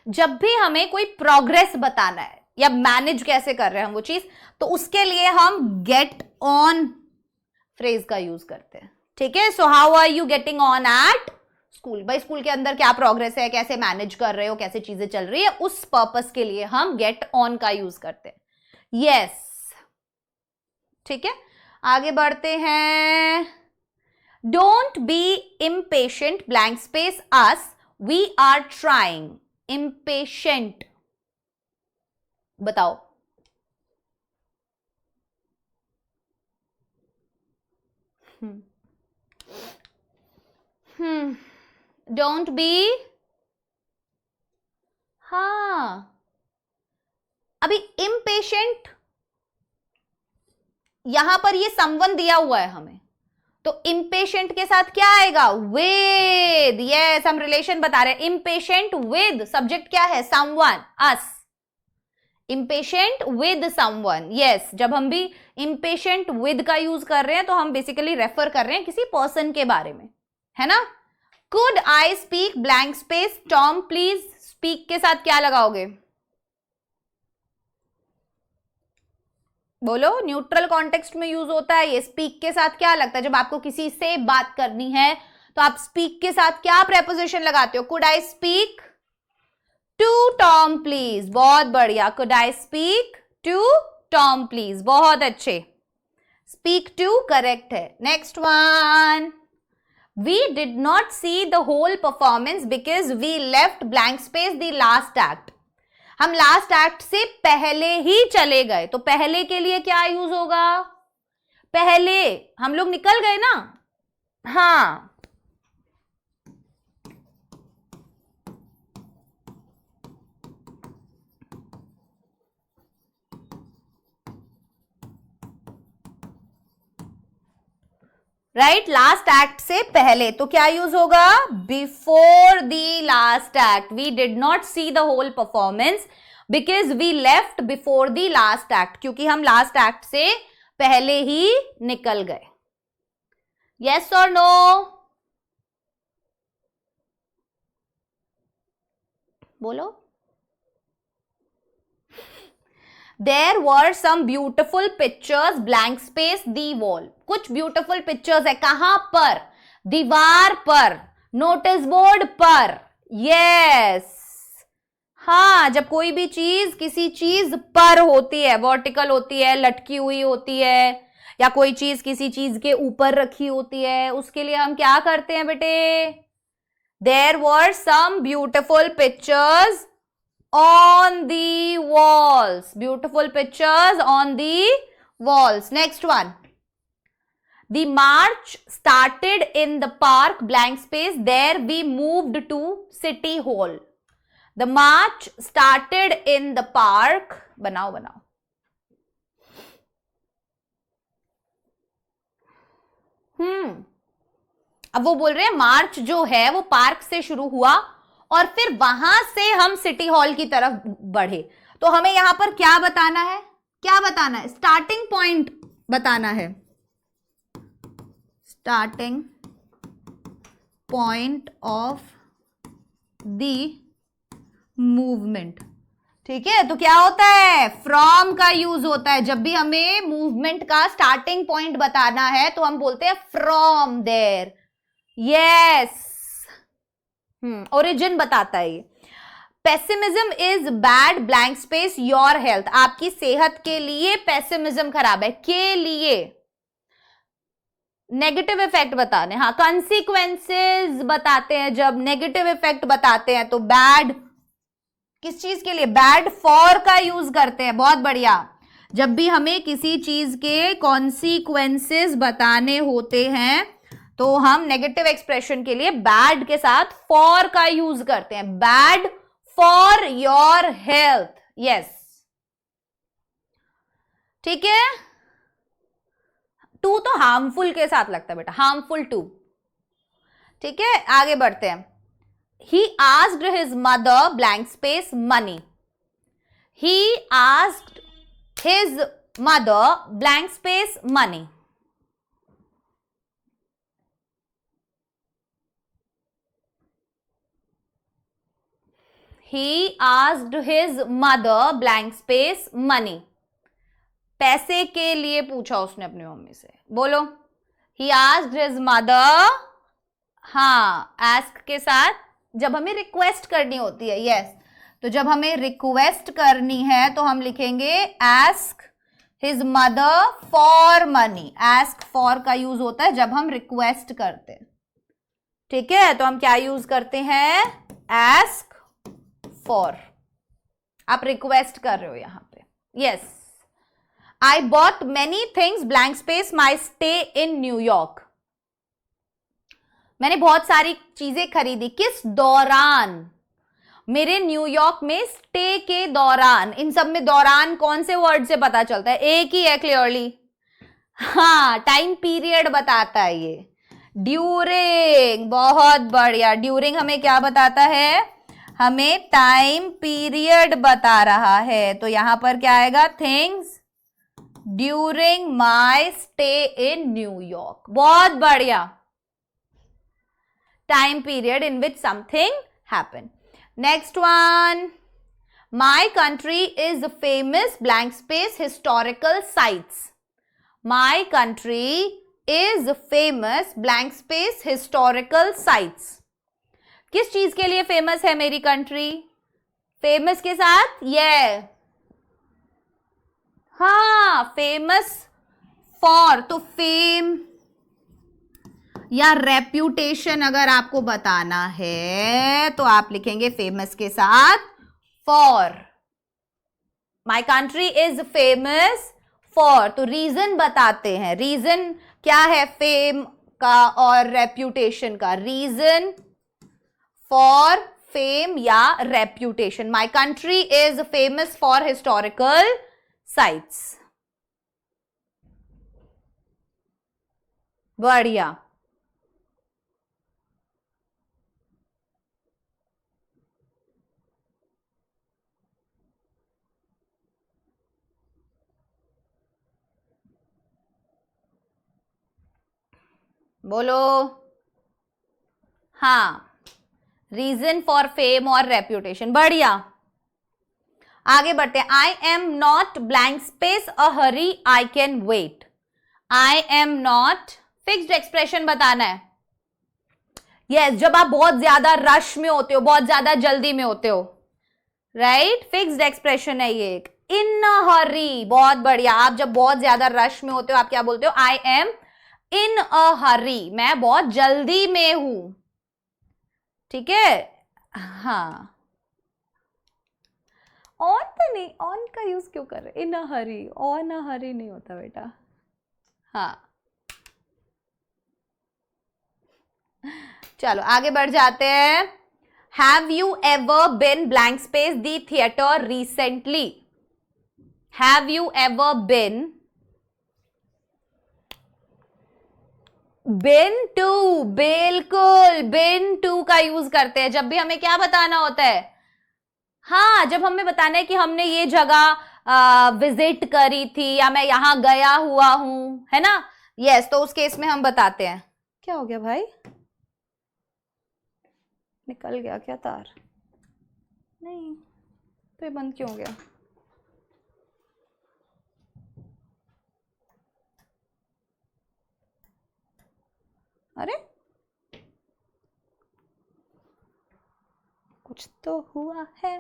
जब भी हमें कोई प्रोग्रेस बताना है या मैनेज कैसे कर रहे हैं हम वो चीज, तो उसके लिए हम गेट ऑन फ्रेज का यूज करते हैं। ठीक है, so how are you getting on at school? भाई स्कूल के अंदर क्या प्रोग्रेस है, कैसे मैनेज कर रहे हो, कैसे चीजें चल रही है, उस पर्पस के लिए हम गेट ऑन का यूज करते हैं। यस, ठीक है, आगे बढ़ते हैं। Don't be impatient blank space us, we are trying. Impatient बताओ। डोंट बी, हाँ, अभी इम्पेशेंट यहां पर ये समवन दिया हुआ है हमें, तो इम्पेशेंट के साथ क्या आएगा? विद। यस, हम रिलेशन बता रहे हैं। इम्पेशेंट विद, सब्जेक्ट क्या है? Someone, us. Impatient with someone. Yes, जब हम भी इम्पेशेंट विद का यूज कर रहे हैं तो हम बेसिकली रेफर कर रहे हैं किसी पर्सन के बारे में, है ना? Could I speak blank space Tom please? Speak के साथ क्या लगाओगे? बोलो, न्यूट्रल कॉन्टेक्स्ट में यूज होता है ये। स्पीक के साथ क्या लगता है? जब आपको किसी से बात करनी है तो आप स्पीक के साथ क्या प्रेपोजिशन लगाते हो? Could I speak to Tom please? बहुत बढ़िया, could I speak to Tom please, बहुत अच्छे। स्पीक टू करेक्ट है। Next one, we did not see the whole performance because we left blank space the last act. हम last act से पहले ही चले गए, तो पहले के लिए क्या यूज होगा? पहले हम लोग निकल गए ना, हाँ, राइट, लास्ट एक्ट से पहले, तो क्या यूज होगा? Before the last act. We did not see the whole performance because we left before the last act, क्योंकि हम लास्ट एक्ट से पहले ही निकल गए। यस और नो? बोलो। There were some beautiful pictures, blank space, the wall. कुछ beautiful pictures है, कहां पर? दीवार पर, नोटिस बोर्ड पर। यस, हाँ, जब कोई भी चीज किसी चीज पर होती है, वर्टिकल होती है, लटकी हुई होती है, या कोई चीज किसी चीज के ऊपर रखी होती है, उसके लिए हम क्या करते हैं बेटे? There were some beautiful pictures on the walls. Beautiful pictures on the walls. Next one. The march started in the park, blank space. There we moved to City Hall. The march started in the park. बनाओ बनाओ। अब वो बोल रहे हैं मार्च जो है वो पार्क से शुरू हुआ और फिर वहां से हम सिटी हॉल की तरफ बढ़े। तो हमें यहां पर क्या बताना है? क्या बताना है? स्टार्टिंग पॉइंट बताना है। Starting point of the movement. ठीक है, तो क्या होता है? फ्रॉम का यूज होता है। जब भी हमें मूवमेंट का स्टार्टिंग पॉइंट बताना है तो हम बोलते हैं फ्रॉम देयर। यस, ओरिजिन बताता है ये। Pessimism is bad, blank space, your health. आपकी सेहत के लिए पेसिमिज्म खराब है, के लिए नेगेटिव इफेक्ट बताने। हाँ, कंसिक्वेंसेस बताते हैं। जब नेगेटिव इफेक्ट बताते हैं तो बैड किस चीज के लिए? बैड फॉर का यूज करते हैं। बहुत बढ़िया। जब भी हमें किसी चीज के कॉन्सिक्वेंसेस बताने होते हैं तो हम नेगेटिव एक्सप्रेशन के लिए बैड के साथ फॉर का यूज करते हैं। Bad for your health. Yes, ठीक है। टू तो हार्मफुल के साथ लगता है बेटा, हार्मफुल टू। ठीक है, आगे बढ़ते हैं। He asked his mother, blank space, money. He asked his mother, blank space, money. He asked his mother, blank space, money. पैसे के लिए पूछा उसने अपनी मम्मी से। बोलो। He asked his mother, हाँ, ask के साथ जब हमें रिक्वेस्ट करनी होती है। यस, तो जब हमें रिक्वेस्ट करनी है तो हम लिखेंगे ask his mother for money. ask for का यूज होता है जब हम रिक्वेस्ट करते हैं। ठीक है, तो हम क्या यूज करते हैं? ask for। आप रिक्वेस्ट कर रहे हो यहां पे। Yes, I bought many things, blank space, my stay in New York. मैंने बहुत सारी चीजें खरीदी। किस दौरान? मेरे न्यूयॉर्क में स्टे के दौरान। इन सब में दौरान कौन से वर्ड से पता चलता है? एक ही है क्लियरली। हाँ, टाइम पीरियड बताता है ये। ड्यूरिंग। बहुत बढ़िया। ड्यूरिंग हमें क्या बताता है? हमें टाइम पीरियड बता रहा है। तो यहां पर क्या आएगा? Things during my stay in New York. बहुत बढ़िया। time period in which something happened. Next one. My country is famous, blank space, historical sites. My country is famous, blank space, historical sites. किस चीज के लिए फेमस है मेरी country? Famous के साथ ये, हाँ, फेमस फॉर। तो फेम या रेप्यूटेशन अगर आपको बताना है तो आप लिखेंगे फेमस के साथ for. My country is famous for. तो रीजन बताते हैं। रीजन क्या है फेम का और रेप्यूटेशन का? रीजन फॉर फेम या reputation. My country is famous for historical sites. बढ़िया। बोलो। हाँ, रीजन फॉर फेम और रेप्यूटेशन। बढ़िया, आगे बढ़ते हैं। I am not blank space a hurry I can wait. I am not fixed expression बताना है। यस, जब आप बहुत ज्यादा रश में होते हो, बहुत ज्यादा जल्दी में होते हो, राइट, फिक्स्ड एक्सप्रेशन है ये एक। इन अ हरी, बहुत बढ़िया। आप जब बहुत ज्यादा रश में होते हो आप क्या बोलते हो? आई एम इन अ हरी, मैं बहुत जल्दी में हूं। ठीक है, हाँ। ऑन तो नहीं, ऑन का यूज क्यों कर रहे? इन अ हरी, ऑन अ हरी नहीं होता बेटा। हाँ, चलो आगे बढ़ जाते हैं। Have you ever been blank space the theatre recently? Have you ever been, been to, बिल्कुल बिन टू का यूज करते हैं जब भी हमें क्या बताना होता है। हाँ, जब हमें बताना है कि हमने ये जगह विजिट करी थी या मैं यहां गया हुआ हूं, है ना। यस, तो उस केस में हम बताते हैं। क्या हो गया भाई? निकल गया क्या तार? नहीं, तो ये बंद क्यों हो गया? अरे कुछ तो हुआ है,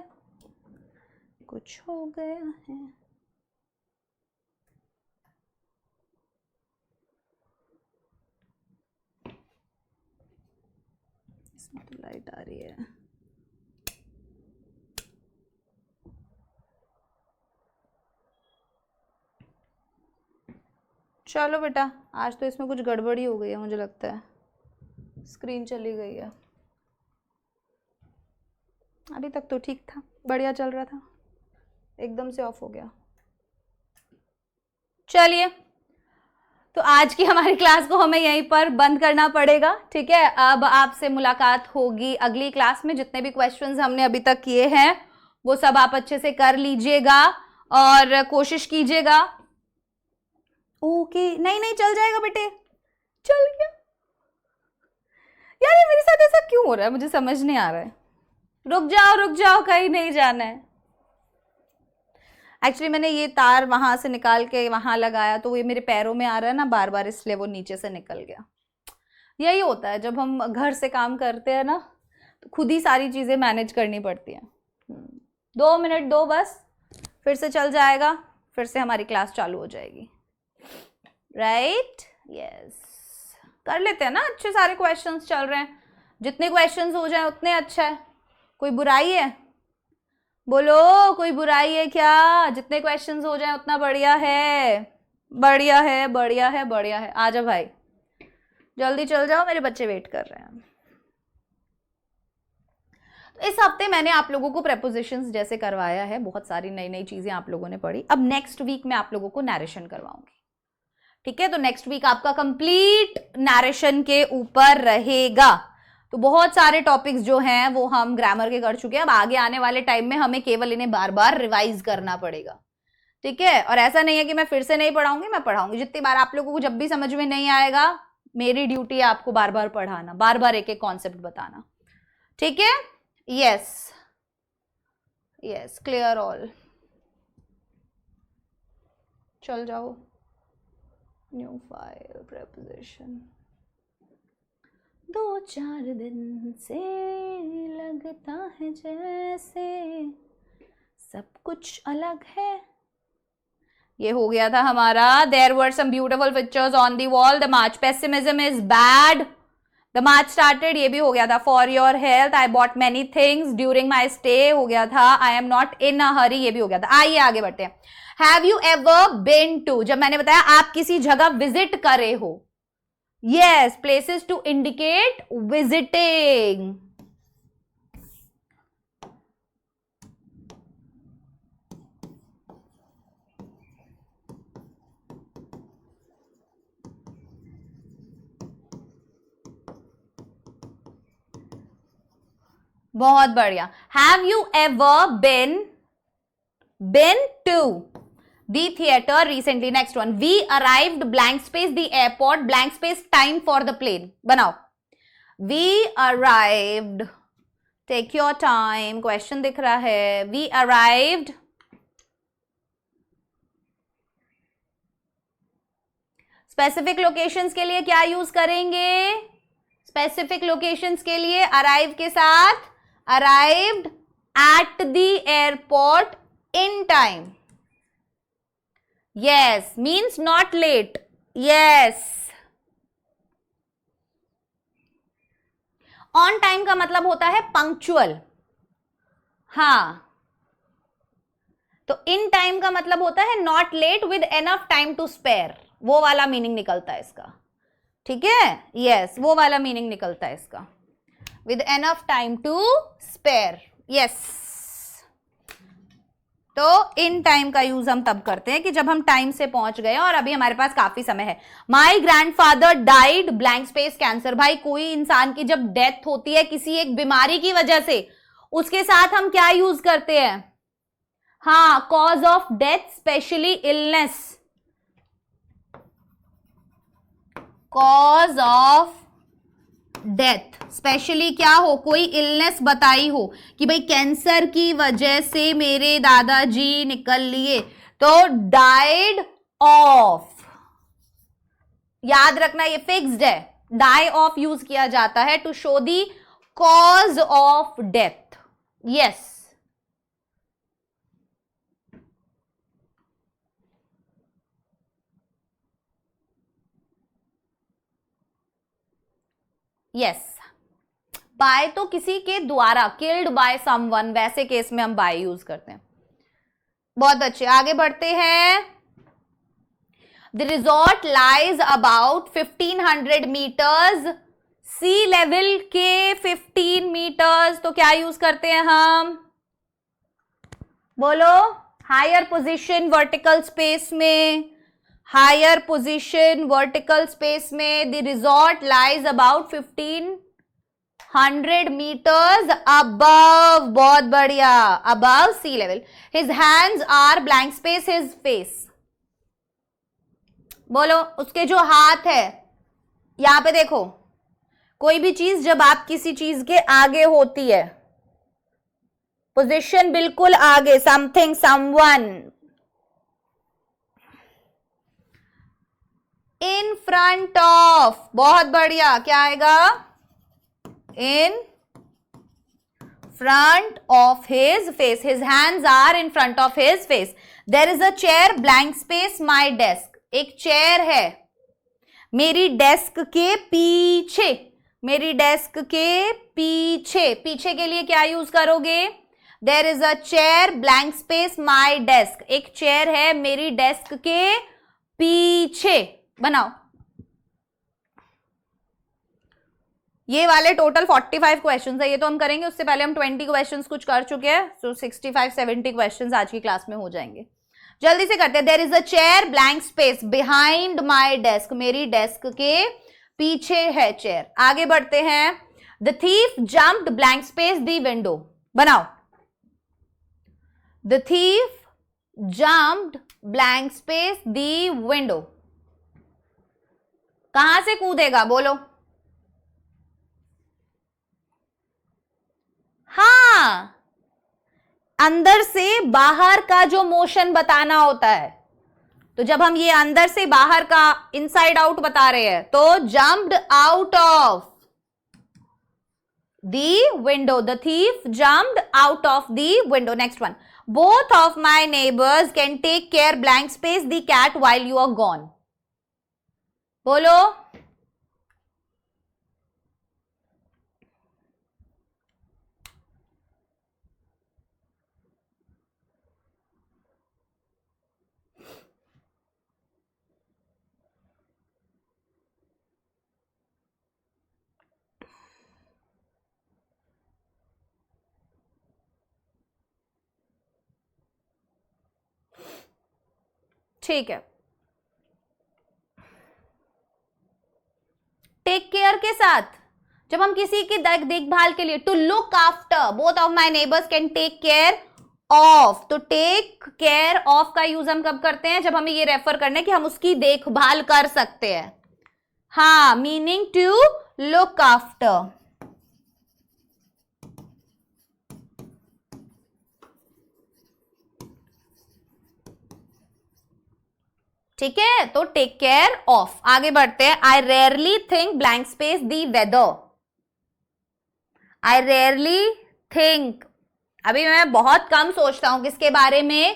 कुछ हो गया है। इसमें तो लाइट आ रही है। चलो बेटा, आज तो इसमें कुछ गड़बड़ी हो गई है, मुझे लगता है स्क्रीन चली गई है। अभी तक तो ठीक था, बढ़िया चल रहा था, एकदम से ऑफ हो गया। चलिए, तो आज की हमारी क्लास को हमें यहीं पर बंद करना पड़ेगा। ठीक है, अब आपसे मुलाकात होगी अगली क्लास में। जितने भी क्वेश्चंस हमने अभी तक किए हैं वो सब आप अच्छे से कर लीजिएगा और कोशिश कीजिएगा। ओके, नहीं नहीं, चल जाएगा बेटे, चल गया। यार ये मेरे साथ ऐसा क्यों हो रहा है, मुझे समझ नहीं आ रहा है। रुक जाओ, कहीं नहीं जाना है। एक्चुअली मैंने ये तार वहां से निकाल के वहां लगाया तो ये मेरे पैरों में आ रहा है ना बार बार, इसलिए वो नीचे से निकल गया। यही होता है जब हम घर से काम करते हैं ना, तो खुद ही सारी चीजें मैनेज करनी पड़ती हैं। 2 मिनट दो बस, फिर से चल जाएगा, फिर से हमारी क्लास चालू हो जाएगी। राइट, यस, कर लेते हैं ना। अच्छे सारे क्वेश्चंस चल रहे हैं, जितने क्वेश्चंस हो जाए उतने अच्छा है। कोई बुराई है? बोलो, कोई बुराई है क्या? जितने क्वेश्चंस हो जाए उतना बढ़िया है, बढ़िया है, बढ़िया है, बढ़िया है। आ जाओ भाई, जल्दी चल जाओ, मेरे बच्चे वेट कर रहे हैं। तो इस हफ्ते मैंने आप लोगों को प्रेपोजिशंस जैसे करवाया है, बहुत सारी नई नई चीजें आप लोगों ने पढ़ी। अब नेक्स्ट वीक मैं आप लोगों को नैरेशन करवाऊंगी। ठीक है, तो नेक्स्ट वीक आपका कंप्लीट नैरेशन के ऊपर रहेगा। तो बहुत सारे टॉपिक्स जो हैं वो हम ग्रामर के कर चुके हैं। अब आगे आने वाले टाइम में हमें केवल इन्हें बार बार रिवाइज करना पड़ेगा। ठीक है, और ऐसा नहीं है कि मैं फिर से नहीं पढ़ाऊंगी, मैं पढ़ाऊंगी जितनी बार। आप लोगों को जब भी समझ में नहीं आएगा, मेरी ड्यूटी है आपको बार बार पढ़ाना, बार बार एक एक कॉन्सेप्ट बताना। ठीक है, यस यस, क्लियर ऑल। चल जाओ, न्यू फाइल, प्रेपोजिशन। 2-4 दिन से लगता है जैसे सब कुछ अलग है। ये हो गया था हमारा। There were some beautiful pictures on the wall. The March pessimism is bad. The March started, ये भी हो गया था। For your health, I bought many things during my stay, हो गया था। I am not in a hurry, ये भी हो गया था। आइए आगे बढ़ते हैं। Have you ever been to, जब मैंने बताया आप किसी जगह विजिट करे हो। Yes, places to indicate visiting. बहुत बढ़िया। Have you ever been to the theater recently? Next one. We arrived blank space the airport blank space time for the plane. बनाओ। We arrived take your time, question दिख रहा है। We arrived, specific locations के लिए क्या use करेंगे? Specific locations के लिए अराइव के साथ arrived at the airport in time. Yes means not let. Yes, on time का मतलब होता है पंक्चुअल। हाँ, तो इन टाइम का मतलब होता है not late with enough time to spare, वो वाला मीनिंग निकलता है इसका। ठीक है, यस, वो वाला मीनिंग निकलता है इसका, with enough time to spare. Yes, तो इन टाइम का यूज हम तब करते हैं कि जब हम टाइम से पहुंच गए और अभी हमारे पास काफी समय है। माई grandfather died blank space cancer. भाई कोई इंसान की जब डेथ होती है किसी एक बीमारी की वजह से, उसके साथ हम क्या यूज करते हैं? हाँ, cause of death, specially illness, cause of death, specially क्या हो, कोई इलनेस बताई हो कि भाई कैंसर की वजह से मेरे दादाजी निकल लिए, तो डाइड ऑफ। याद रखना ये फिक्स्ड है, डाई ऑफ यूज किया जाता है to show the cause of death. Yes, yes, by तो किसी के द्वारा, किल्ड बाय समवन, वैसे केस में हम बाय यूज करते हैं। बहुत अच्छे, आगे बढ़ते हैं। The resort lies about 1500 metres, sea level के 15 मीटर्स, तो क्या यूज करते हैं हम? बोलो, हायर पोजीशन वर्टिकल स्पेस में, हायर पोजीशन वर्टिकल स्पेस में the resort lies about 1500 metres above, बहुत बढ़िया, above sea level. His hands are blank space, his face, बोलो, उसके जो हाथ है, यहां पे देखो, कोई भी चीज जब आप किसी चीज के आगे होती है, पोजीशन बिल्कुल आगे, something, someone, in front of, बहुत बढ़िया, क्या आएगा? In front of his face, his hands are in front of his face. There is a chair, blank space, my desk, एक चेयर है मेरी डेस्क के पीछे, मेरी डेस्क के पीछे, पीछे के लिए क्या यूज करोगे? There is a chair, blank space, my desk, एक चेयर है मेरी डेस्क के पीछे, बनाओ। ये वाले टोटल 45 क्वेश्चंस है, ये तो हम करेंगे, उससे पहले हम 20 क्वेश्चंस कुछ कर चुके हैं, तो 65-70 क्वेश्चंस आज की क्लास में हो जाएंगे। जल्दी से करते हैं। There is a chair, blank space, behind my desk, मेरी डेस्क के पीछे है चेयर। आगे बढ़ते हैं। The thief jumped, blank space, the window, बनाओ। The thief jumped, blank space, the window, कहां से कूदेगा? बोलो। हाँ, अंदर से बाहर का जो मोशन बताना होता है, तो जब हम ये अंदर से बाहर का, इनसाइड आउट बता रहे हैं, तो jumped out of the window, the thief jumped out of the window. Next one, both of my neighbours can take care, blank space, the cat while you are gone, बोलो। ठीक है, take care के साथ जब हम किसी की देखभाल के लिए, to look after, both of my neighbours can take care of, तो टेक केयर ऑफ का यूज हम कब करते हैं? जब हमें ये रेफर करने कि हम उसकी देखभाल कर सकते हैं। हाँ, मीनिंग टू लुक आफ्टर। ठीक है, तो टेक केयर ऑफ। आगे बढ़ते हैं। I rarely think blank space the weather. I rarely think, अभी मैं बहुत कम सोचता हूं किसके बारे में,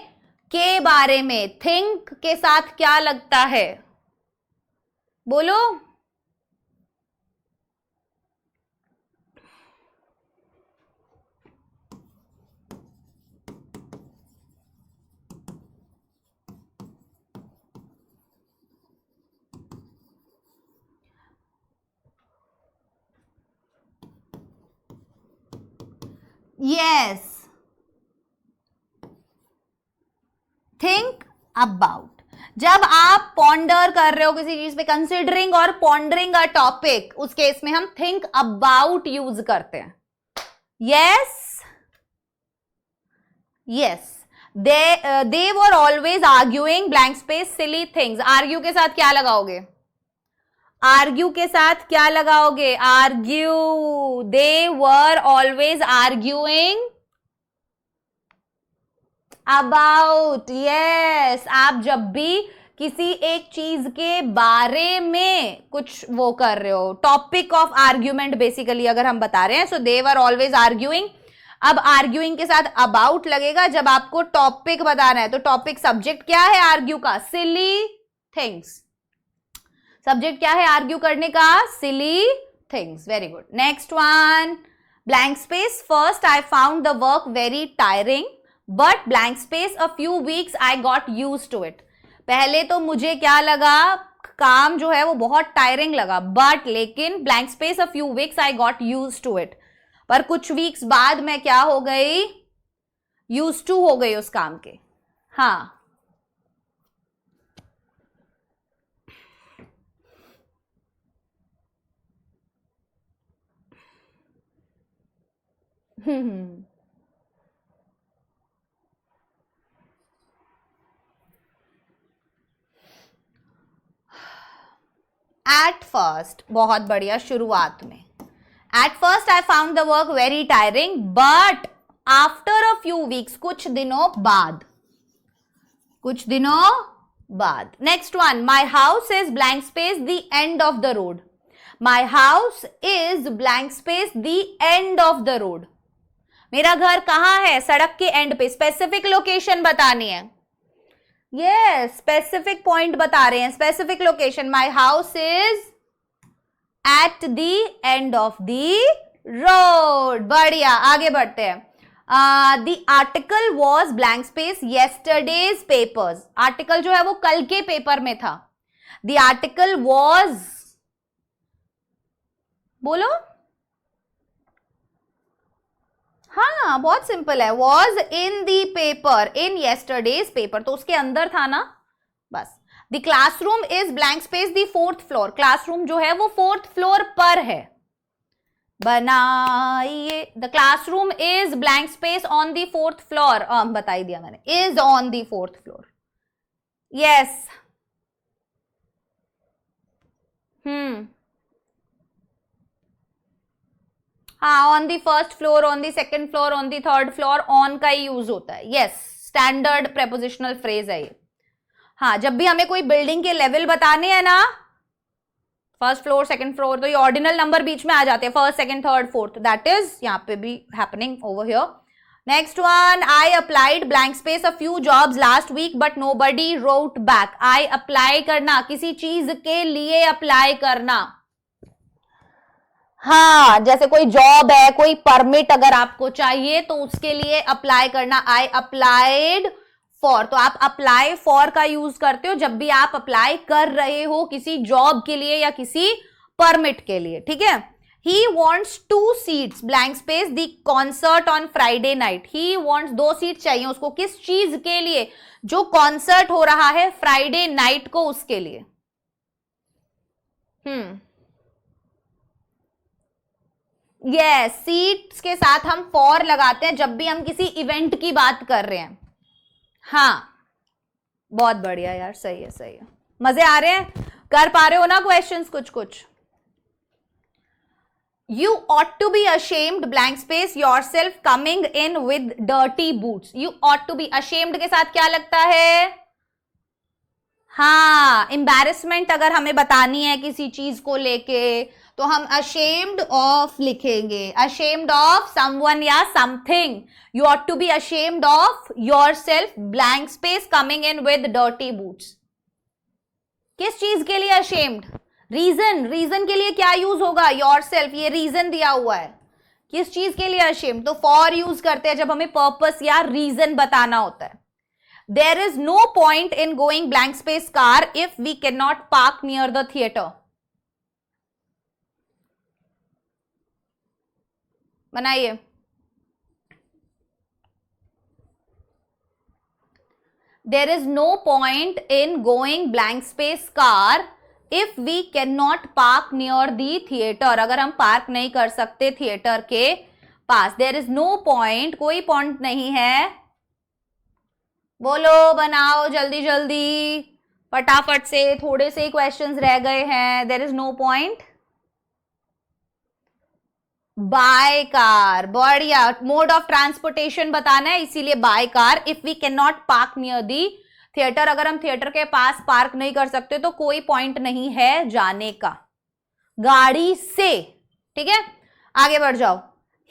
के बारे में। थिंक के साथ क्या लगता है, बोलो। Yes, think about. जब आप पॉन्डर कर रहे हो किसी चीज पे, कंसिडरिंग और पॉन्डरिंग अ टॉपिक, उस केस में हम थिंक अबाउट यूज करते हैं। Yes yes, they were always arguing blank space silly things. Argue के साथ क्या लगाओगे, आर्ग्यू के साथ क्या लगाओगे, argue. They were always arguing about. Yes, आप जब भी किसी एक चीज के बारे में कुछ वो कर रहे हो, टॉपिक ऑफ आर्ग्यूमेंट बेसिकली अगर हम बता रहे हैं, सो दे वर ऑलवेज आर्ग्यूइंग। अब आर्ग्यूइंग के साथ अबाउट लगेगा जब आपको टॉपिक बताना है। तो टॉपिक, सब्जेक्ट क्या है आर्ग्यू का, सिली थिंग्स। सब्जेक्ट क्या है आर्ग्यू करने का, silly things. Very good. Next one, blank space. First I found the work very tiring but blank space a few weeks I got used to it. पहले तो मुझे क्या लगा, काम जो है वो बहुत टायरिंग लगा, बट लेकिन blank space a few weeks I got used to it. पर कुछ वीक्स बाद मैं क्या हो गई, यूज्ड टू हो गई उस काम के। हाँ एट फर्स्ट, बहुत बढ़िया, शुरुआत में। At first I found the work very tiring but after a few weeks, कुछ दिनों बाद, कुछ दिनों बाद। Next one, my house is blank space the end of the road. My house is blank space the end of the road. मेरा घर कहाँ है, सड़क के एंड पे। स्पेसिफिक लोकेशन बतानी है, ये स्पेसिफिक पॉइंट बता रहे हैं, specific location. My house is at the end of the road. बढ़िया, आगे बढ़ते हैं। The article was blank space yesterday's papers. Article जो है वो कल के पेपर में था। द आर्टिकल वॉज, बोलो। हाँ, बहुत सिंपल है। Was in the paper, in yesterday's paper, तो उसके अंदर था ना, बस। The classroom is blank space the fourth floor. Classroom जो है वो फोर्थ फ्लोर पर है। बनाइए, the classroom is blank space on the fourth floor. बता ही दिया मैंने, is on the fourth floor. Yes. हाँ, on the first floor, on the second floor, on the third floor, on का ही यूज होता है। यस, स्टैंडर्ड प्रेपोजिशनल फ्रेज है ये। हाँ, जब भी हमें कोई बिल्डिंग के लेवल बताने हैं ना, फर्स्ट फ्लोर सेकंड फ्लोर, तो ये ऑर्डिनल नंबर बीच में आ जाते हैं, first second third fourth. That is यहाँ पे भी happening over here. Next one, I applied blank space a few jobs last week but nobody wrote back. I apply करना, किसी चीज के लिए अप्लाई करना। हाँ, जैसे कोई जॉब है, कोई परमिट अगर आपको चाहिए तो उसके लिए अप्लाई करना। आई अप्लाइड फॉर, तो आप अप्लाई फॉर का यूज करते हो जब भी आप अप्लाई कर रहे हो किसी जॉब के लिए या किसी परमिट के लिए। ठीक है। He wants 2 seats blank space the concert on Friday night. He wants 2 seat चाहिए उसको, किस चीज के लिए, जो कॉन्सर्ट हो रहा है फ्राइडे नाइट को, उसके लिए। यस, सीट्स के साथ हम फॉर लगाते हैं जब भी हम किसी इवेंट की बात कर रहे हैं। हाँ, बहुत बढ़िया यार, सही है सही है। मजे आ रहे हैं, कर पा रहे हो ना क्वेश्चंस कुछ कुछ। You ought to be ashamed blank space yourself coming in with dirty boots. You ought to be ashamed के साथ क्या लगता है, हाँ, एम्बैरेसमेंट अगर हमें बतानी है किसी चीज को लेके तो हम ashamed of लिखेंगे, ashamed of someone या something. You ought to be ashamed of yourself, blank space coming in with dirty boots. किस चीज के लिए ashamed? रीजन के लिए क्या यूज होगा? yourself, ये रीजन दिया हुआ है. किस चीज के लिए ashamed? तो for यूज करते हैं जब हमें पर्पस या रीजन बताना होता है. There is no point in going blank space car if we cannot park near the theater. बनाइए. There is no point in going blank space car if we cannot park near the theater. अगर हम park नहीं कर सकते theatre के पास. There is no point, कोई point नहीं है. बोलो, बनाओ जल्दी जल्दी, फटाफट से, थोड़े से क्वेश्चंस रह गए हैं. There is no point. By car, बढ़िया. मोड ऑफ ट्रांसपोर्टेशन बताना है, इसीलिए by car. If we can not park near the theatre, अगर हम थिएटर के पास पार्क नहीं कर सकते तो कोई पॉइंट नहीं है जाने का. गाड़ी से, ठीक है. आगे बढ़ जाओ.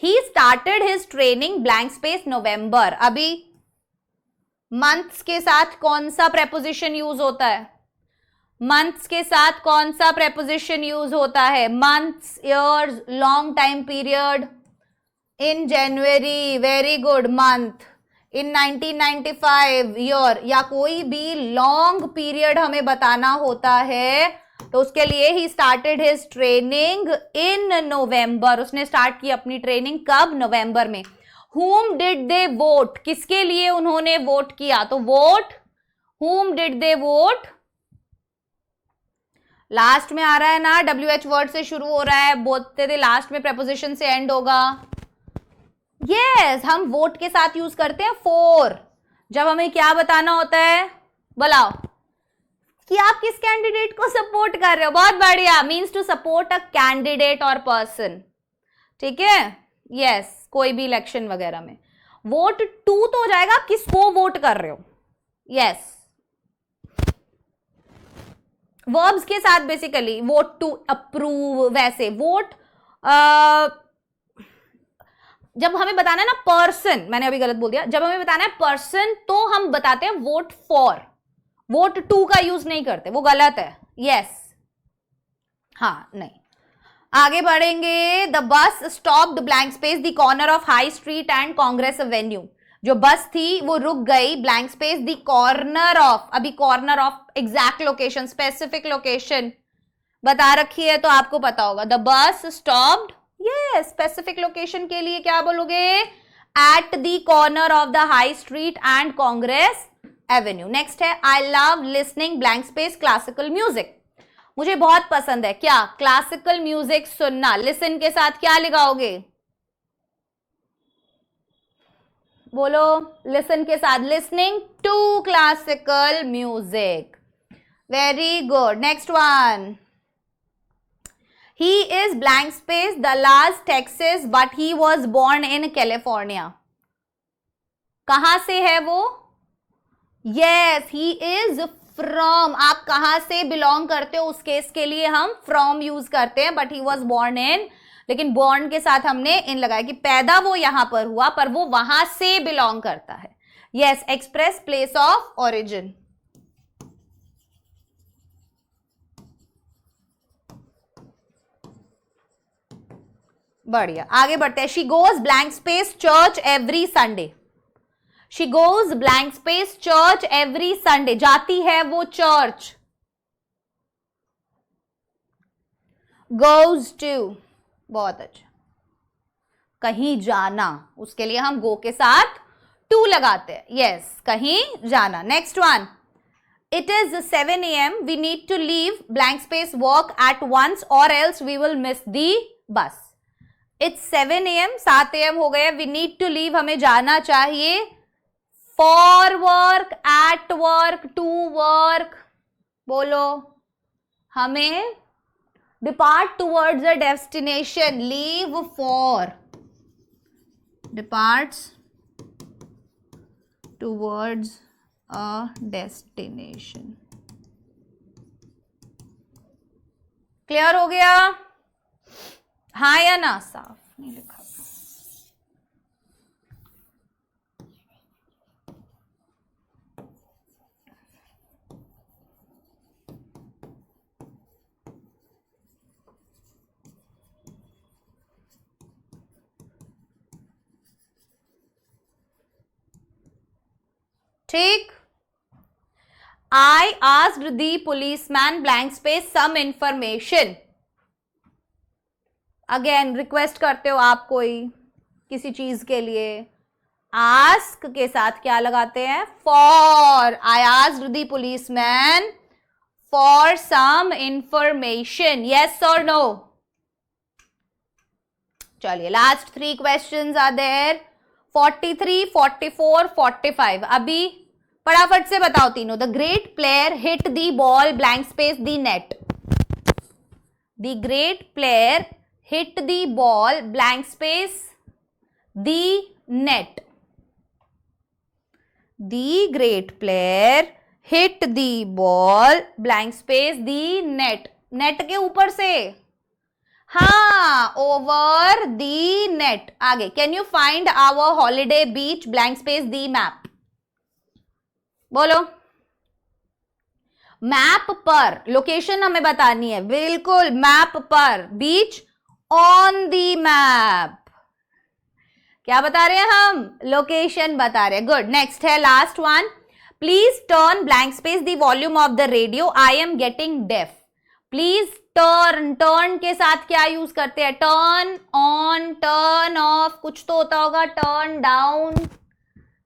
He started his training blank space November. अभी मंथ्स के साथ कौन सा प्रेपोजिशन यूज होता है? मंथ्स के साथ कौन सा प्रेपोजिशन यूज होता है? Months, years, long time period. In January, very good, month. In 1995, year, या कोई भी लॉन्ग पीरियड हमें बताना होता है तो उसके लिए he started his training in November. उसने स्टार्ट की अपनी ट्रेनिंग कब? नवंबर में. Whom did they vote? किसके लिए उन्होंने वोट किया? तो vote, whom did they vote? Last में आ रहा है ना, WH वर्ड से शुरू हो रहा है, बोलते थे लास्ट में प्रेपोजिशन से एंड होगा. यस, हम वोट के साथ यूज करते हैं for. जब हमें क्या बताना होता है? बताओ कि आप किस कैंडिडेट को सपोर्ट कर रहे हो. बहुत बढ़िया. Means to support a candidate और पर्सन. ठीक है. यस, कोई भी इलेक्शन वगैरह में. वोट टू तो हो जाएगा, आप किसको वोट कर रहे हो. यस, वर्ब्स के साथ बेसिकली वोट टू, अप्रूव, वैसे वोट. जब हमें बताना है ना पर्सन, मैंने अभी गलत बोल दिया, जब हमें बताना है पर्सन तो हम बताते हैं वोट फॉर. वोट टू का यूज नहीं करते, वो गलत है. यस, हाँ, नहीं. आगे बढ़ेंगे. The bus stopped blank space the corner of High Street and Congress Avenue. जो बस थी वो रुक गई blank space the corner of. अभी corner of exact location, specific location बता रखी है तो आपको पता होगा. द बस स्टॉप्ड, ये स्पेसिफिक लोकेशन के लिए क्या बोलोगे? At the corner of the High Street and Congress Avenue. Next है I love listening blank space classical music. मुझे बहुत पसंद है क्या? क्लासिकल म्यूजिक सुनना. लिसन के साथ क्या लगाओगे? बोलो, लिसन के साथ listening to classical music. Very good. Next one. He is blank space Dallas Texas but he was born in California. कहां से है वो? Yes, he is from. आप कहां से बिलोंग करते हो उस केस के लिए हम फ्रॉम यूज करते हैं. But he was born in, लेकिन बोर्न के साथ हमने इन लगाया कि पैदा वो यहां पर हुआ पर वो वहां से बिलोंग करता है. Yes, express place of origin. बढ़िया. आगे बढ़ते हैं. She goes blank space church every Sunday. She goes blank space church every Sunday. जाती है वो चर्च. गोज टू, बहुत अच्छा. कहीं जाना, उसके लिए हम गो के साथ टू लगाते हैं. यस, कहीं जाना. Next one. It is 7 AM. We need to leave blank space work at once or else we will miss the bus. It's 7 AM, 7 AM हो गया. वी नीड टू लीव, हमें जाना चाहिए. For work, at work, to work. बोलो, हमें depart towards a destination. Leave for, departs towards a destination. Clear हो गया? हाँ या ना? साफ नहीं लिखा। ठीक। I asked the policeman blank space some information. Again request करते हो आप कोई किसी चीज के लिए, आस्क के साथ क्या लगाते हैं? For. I asked the policeman for some information, yes और नो? चलिए लास्ट 3 क्वेश्चंस आर देयर, 43, 44, 45। अभी फटाफट से बताओ तीनों। The great player hit the ball blank space the net. The great player hit the ball blank space the net. The great player hit the ball blank space the net. Net के ऊपर से, हाँ, over the net। आगे, can you find our holiday beach blank space the map? बोलो। Map पर, location हमें बतानी है, बिल्कुल मैप पर, बीच ऑन दी मैप। क्या बता रहे हैं हम? लोकेशन बता रहे हैं। गुड। नेक्स्ट है last one, please turn blank space the volume of the radio, I am getting deaf. Please turn, turn के साथ क्या यूज करते हैं? टर्न ऑन, टर्न ऑफ, कुछ तो होता होगा, टर्न डाउन,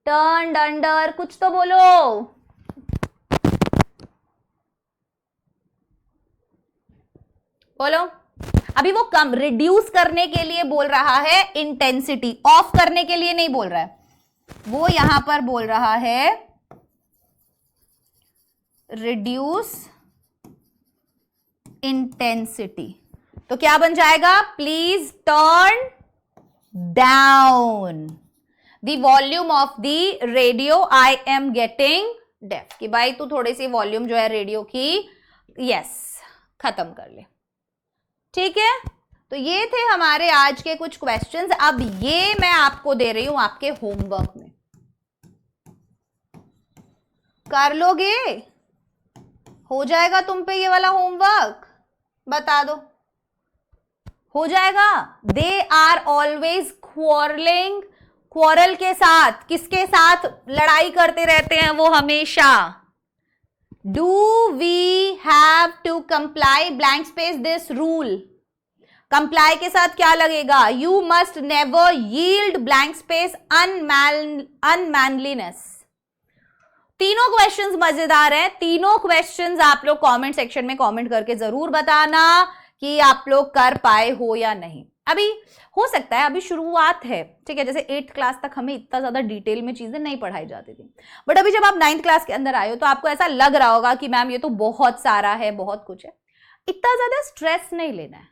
टर्न अंडर, कुछ तो बोलो। बोलो। अभी वो कम, रिड्यूस करने के लिए बोल रहा है इंटेंसिटी, ऑफ करने के लिए नहीं बोल रहा है। वो यहां पर बोल रहा है रिड्यूस इंटेंसिटी। तो क्या बन जाएगा? Please turn down the volume of the radio, I am getting deaf. कि भाई तू थोड़ी सी वॉल्यूम जो है रेडियो की, यस, खत्म कर ले। ठीक है, तो ये थे हमारे आज के कुछ क्वेश्चंस। अब ये मैं आपको दे रही हूं आपके होमवर्क में, कर लोगे? हो जाएगा तुम पे ये वाला होमवर्क? बता दो, हो जाएगा? They are always quarrelling, quarrel के साथ, किसके साथ लड़ाई करते रहते हैं वो हमेशा? Do we have to comply blank space this rule? Comply के साथ क्या लगेगा? You must never yield blank space unmanliness। तीनों क्वेश्चंस मजेदार हैं। तीनों क्वेश्चंस आप लोग कमेंट सेक्शन में कमेंट करके जरूर बताना कि आप लोग कर पाए हो या नहीं। अभी हो सकता है, अभी शुरुआत है, ठीक है, जैसे 8th क्लास तक हमें इतना ज्यादा डिटेल में चीजें नहीं पढ़ाई जाती थी, बट अभी जब आप 9th क्लास के अंदर आए हो तो आपको ऐसा लग रहा होगा कि मैम ये तो बहुत सारा है, बहुत कुछ है। इतना ज्यादा स्ट्रेस नहीं लेना है,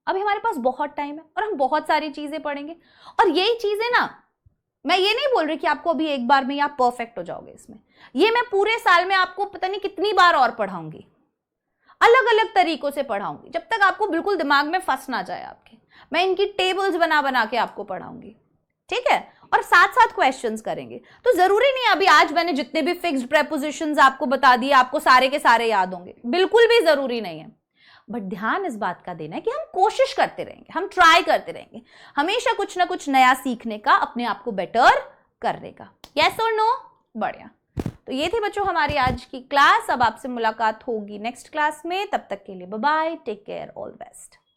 अभी हमारे पास बहुत टाइम है और हम बहुत सारी चीजें पढ़ेंगे। और यही चीजें ना, मैं ये नहीं बोल रही कि आपको अभी एक बार में ही आप परफेक्ट हो जाओगे इसमें, ये मैं पूरे साल में आपको पता नहीं कितनी बार और पढ़ाऊंगी, अलग अलग तरीकों से पढ़ाऊंगी, जब तक आपको बिल्कुल दिमाग में फंस ना जाए आपके। मैं इनकी टेबल्स बना बना के आपको पढ़ाऊंगी, ठीक है, और साथ साथ क्वेश्चंस करेंगे। तो जरूरी नहीं अभी आज मैंने जितने भी फिक्स्ड प्रेपोजिशंस आपको बता दिए आपको सारे के सारे याद होंगे, बिल्कुल भी जरूरी नहीं है। बट ध्यान इस बात का देना है कि हम कोशिश करते रहेंगे, हम ट्राई करते रहेंगे हमेशा कुछ ना कुछ नया सीखने का, अपने आप को बेटर करने का। यस और नो? बढ़िया। तो ये थी बच्चों हमारी आज की क्लास। अब आपसे मुलाकात होगी नेक्स्ट क्लास में, तब तक के लिए bye bye, take care, all best.